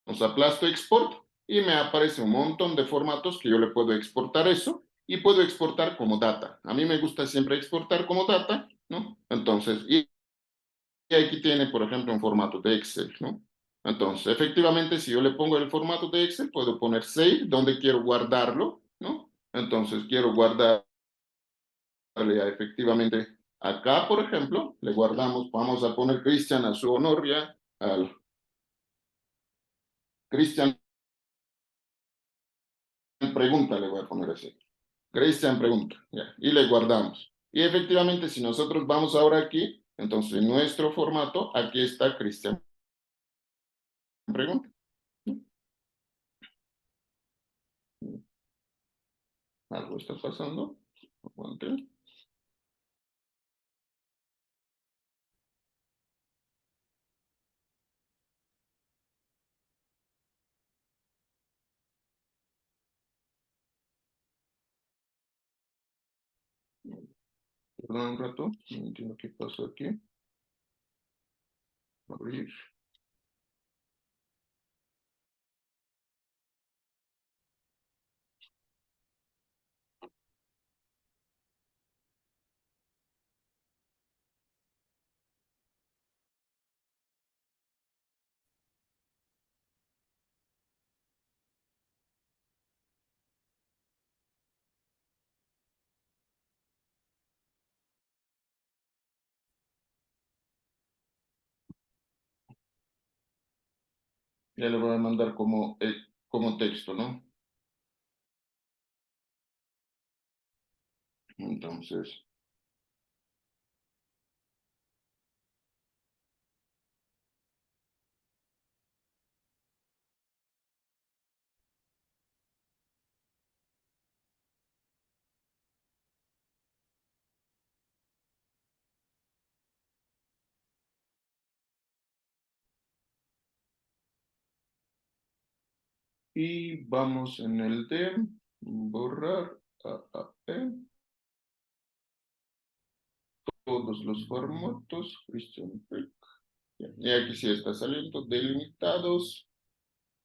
Entonces aplasto Export y me aparece un montón de formatos que yo le puedo exportar eso y puedo exportar como data. A mí me gusta siempre exportar como data, ¿no? Entonces, y aquí tiene, por ejemplo, un formato de Excel, ¿no? Entonces, efectivamente, si yo le pongo el formato de Excel, puedo poner Save, donde quiero guardarlo, ¿no? Entonces, quiero guardarle efectivamente acá, por ejemplo, le guardamos, vamos a poner Cristian a su honor ya, al Cristian pregunta, le voy a poner así. Cristian pregunta, ya, y le guardamos. Y efectivamente, si nosotros vamos ahora aquí, entonces en nuestro formato, aquí está Cristian pregunta. Algo está pasando. Aguante. Perdón un rato, no entiendo qué pasó aquí. Abrir. Ya le voy a mandar como texto, ¿no? Entonces, y vamos en el de borrar todos los formatos. Christian Frick. Y aquí sí está saliendo delimitados.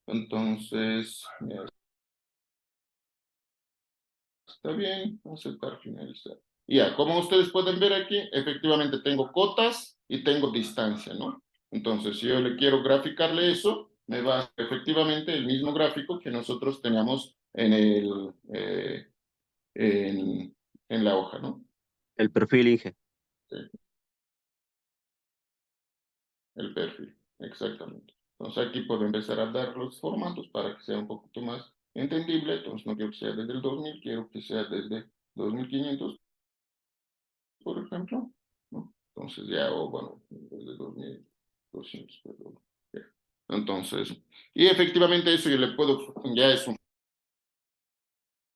Entonces, ya está bien, aceptar, finalizar. Ya, como ustedes pueden ver aquí, efectivamente tengo cotas y tengo distancia, ¿no? Entonces, si yo le quiero graficarle eso, me va efectivamente el mismo gráfico que nosotros teníamos en la hoja, ¿no? El perfil, Inge. Sí, el perfil, exactamente. Entonces aquí puedo empezar a dar los formatos para que sea un poquito más entendible. Entonces no quiero que sea desde el 2000, quiero que sea desde 2500, por ejemplo, ¿no? Entonces ya, o bueno, desde 2200, perdón. Ya. Entonces, y efectivamente eso yo le puedo, ya es un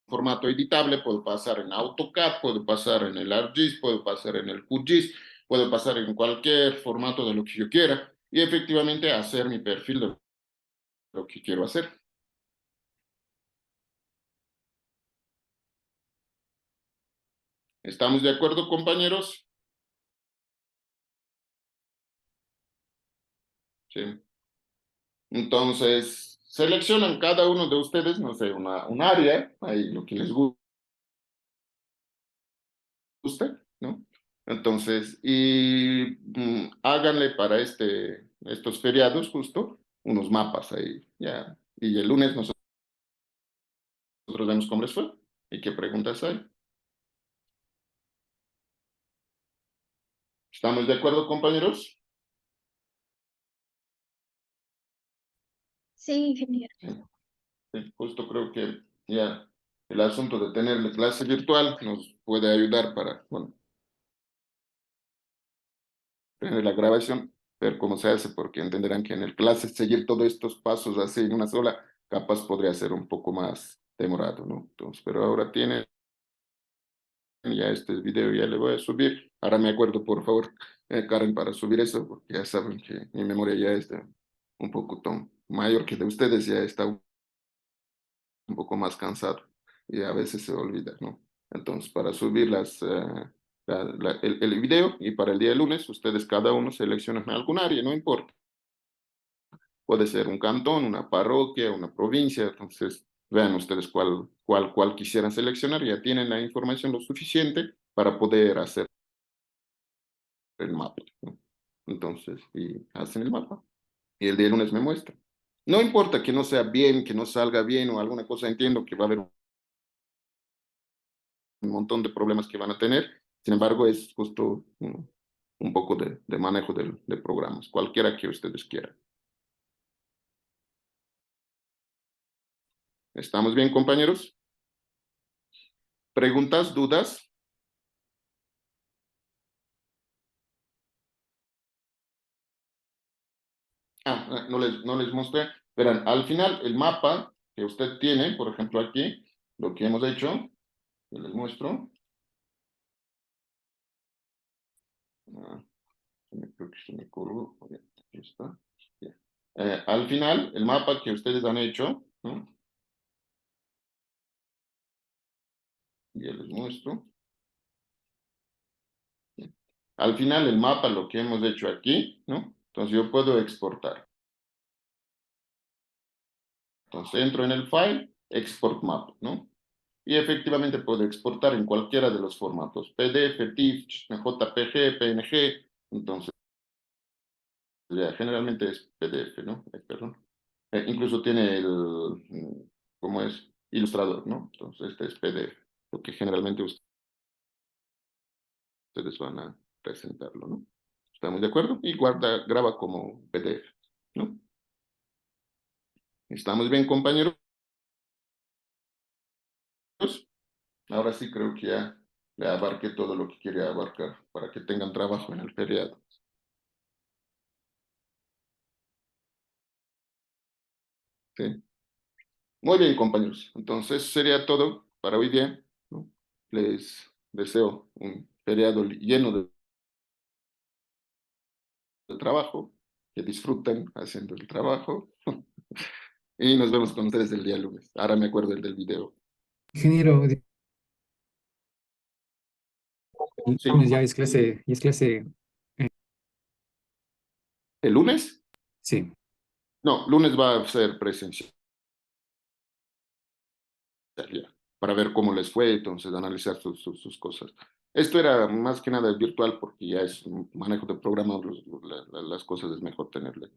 formato editable, puedo pasar en AutoCAD, puedo pasar en el ArcGIS, puedo pasar en el QGIS, puedo pasar en cualquier formato de lo que yo quiera y efectivamente hacer mi perfil de lo que quiero hacer. ¿Estamos de acuerdo, compañeros? Sí. Entonces, seleccionan cada uno de ustedes, no sé, un área, ahí lo que les guste, ¿no? Entonces, y háganle para estos feriados justo unos mapas ahí, ya. Y el lunes nosotros vemos cómo les fue y qué preguntas hay. ¿Estamos de acuerdo, compañeros? Sí, ingeniero. Sí. Sí, justo creo que ya el asunto de tener la clase virtual nos puede ayudar para, bueno, tener la grabación, ver cómo se hace, porque entenderán que en el clase seguir todos estos pasos así en una sola, capaz podría ser un poco más demorado, ¿no? Entonces, pero ahora tienen ya este video, ya le voy a subir. Ahora me acuerdo, por favor, Karen, para subir eso, porque ya saben que mi memoria ya está un poco mayor que de ustedes, ya está un poco más cansado y a veces se olvida, ¿no? Entonces, para subir el video y para el día de lunes, ustedes cada uno seleccionan algún área, no importa. Puede ser un cantón, una parroquia, una provincia, entonces vean ustedes cuál quisieran seleccionar, ya tienen la información lo suficiente para poder hacer el mapa, ¿no? Entonces, y hacen el mapa y el día de lunes me muestran. No importa que no sea bien, que no salga bien o alguna cosa, entiendo que va a haber un montón de problemas que van a tener. Sin embargo, es justo un poco de manejo de programas, cualquiera que ustedes quieran. ¿Estamos bien, compañeros? ¿Preguntas, dudas? No les mostré. Verán, al final, el mapa que usted tiene, por ejemplo, aquí, lo que hemos hecho, yo les muestro. Ah, creo que se me colgó. Aquí está. Ya. Al final, el mapa que ustedes han hecho, ¿no? Ya les muestro. Al final, el mapa, lo que hemos hecho aquí, ¿no? Entonces yo puedo exportar. Entonces entro en el file, export map, ¿no? Y efectivamente puedo exportar en cualquiera de los formatos, PDF, TIFF, JPG, PNG. Entonces, ya, generalmente es PDF, ¿no? Perdón. Incluso tiene ¿cómo es? Ilustrador, ¿no? Entonces este es PDF, lo que generalmente ustedes van a presentarlo, ¿no? ¿Estamos de acuerdo? Y graba como PDF, ¿no? ¿Estamos bien, compañeros? Ahora sí creo que ya le abarqué todo lo que quería abarcar para que tengan trabajo en el feriado. ¿Sí? Muy bien, compañeros. Entonces sería todo para hoy día, ¿no? Les deseo un feriado lleno de trabajo, que disfruten haciendo el trabajo y nos vemos con ustedes el día lunes. Ahora me acuerdo del video. Ingeniero, el Sí, lunes ya es clase, ¿el lunes? sí. No, lunes va a ser presencial ya, para ver cómo les fue, entonces analizar sus cosas. Esto era más que nada virtual porque ya es un manejo de programas, las cosas es mejor tenerle,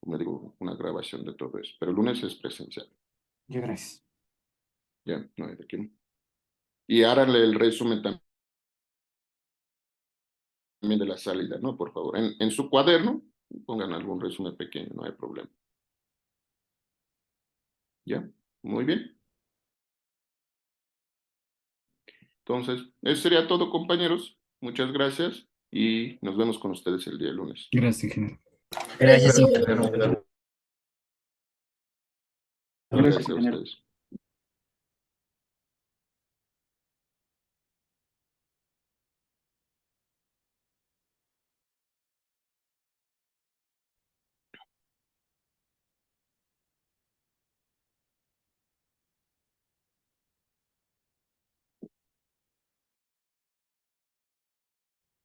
como digo, una grabación de todo eso. Pero el lunes es presencial, Ya, gracias. ya, no hay de qué. Y háganle el resumen también de la salida, ¿no? Por favor, en su cuaderno, pongan algún resumen pequeño, no hay problema. ¿Ya? Muy bien. Entonces, eso sería todo, compañeros. Muchas gracias y nos vemos con ustedes el día lunes. Gracias, ingeniero. Gracias, Gracias a ustedes.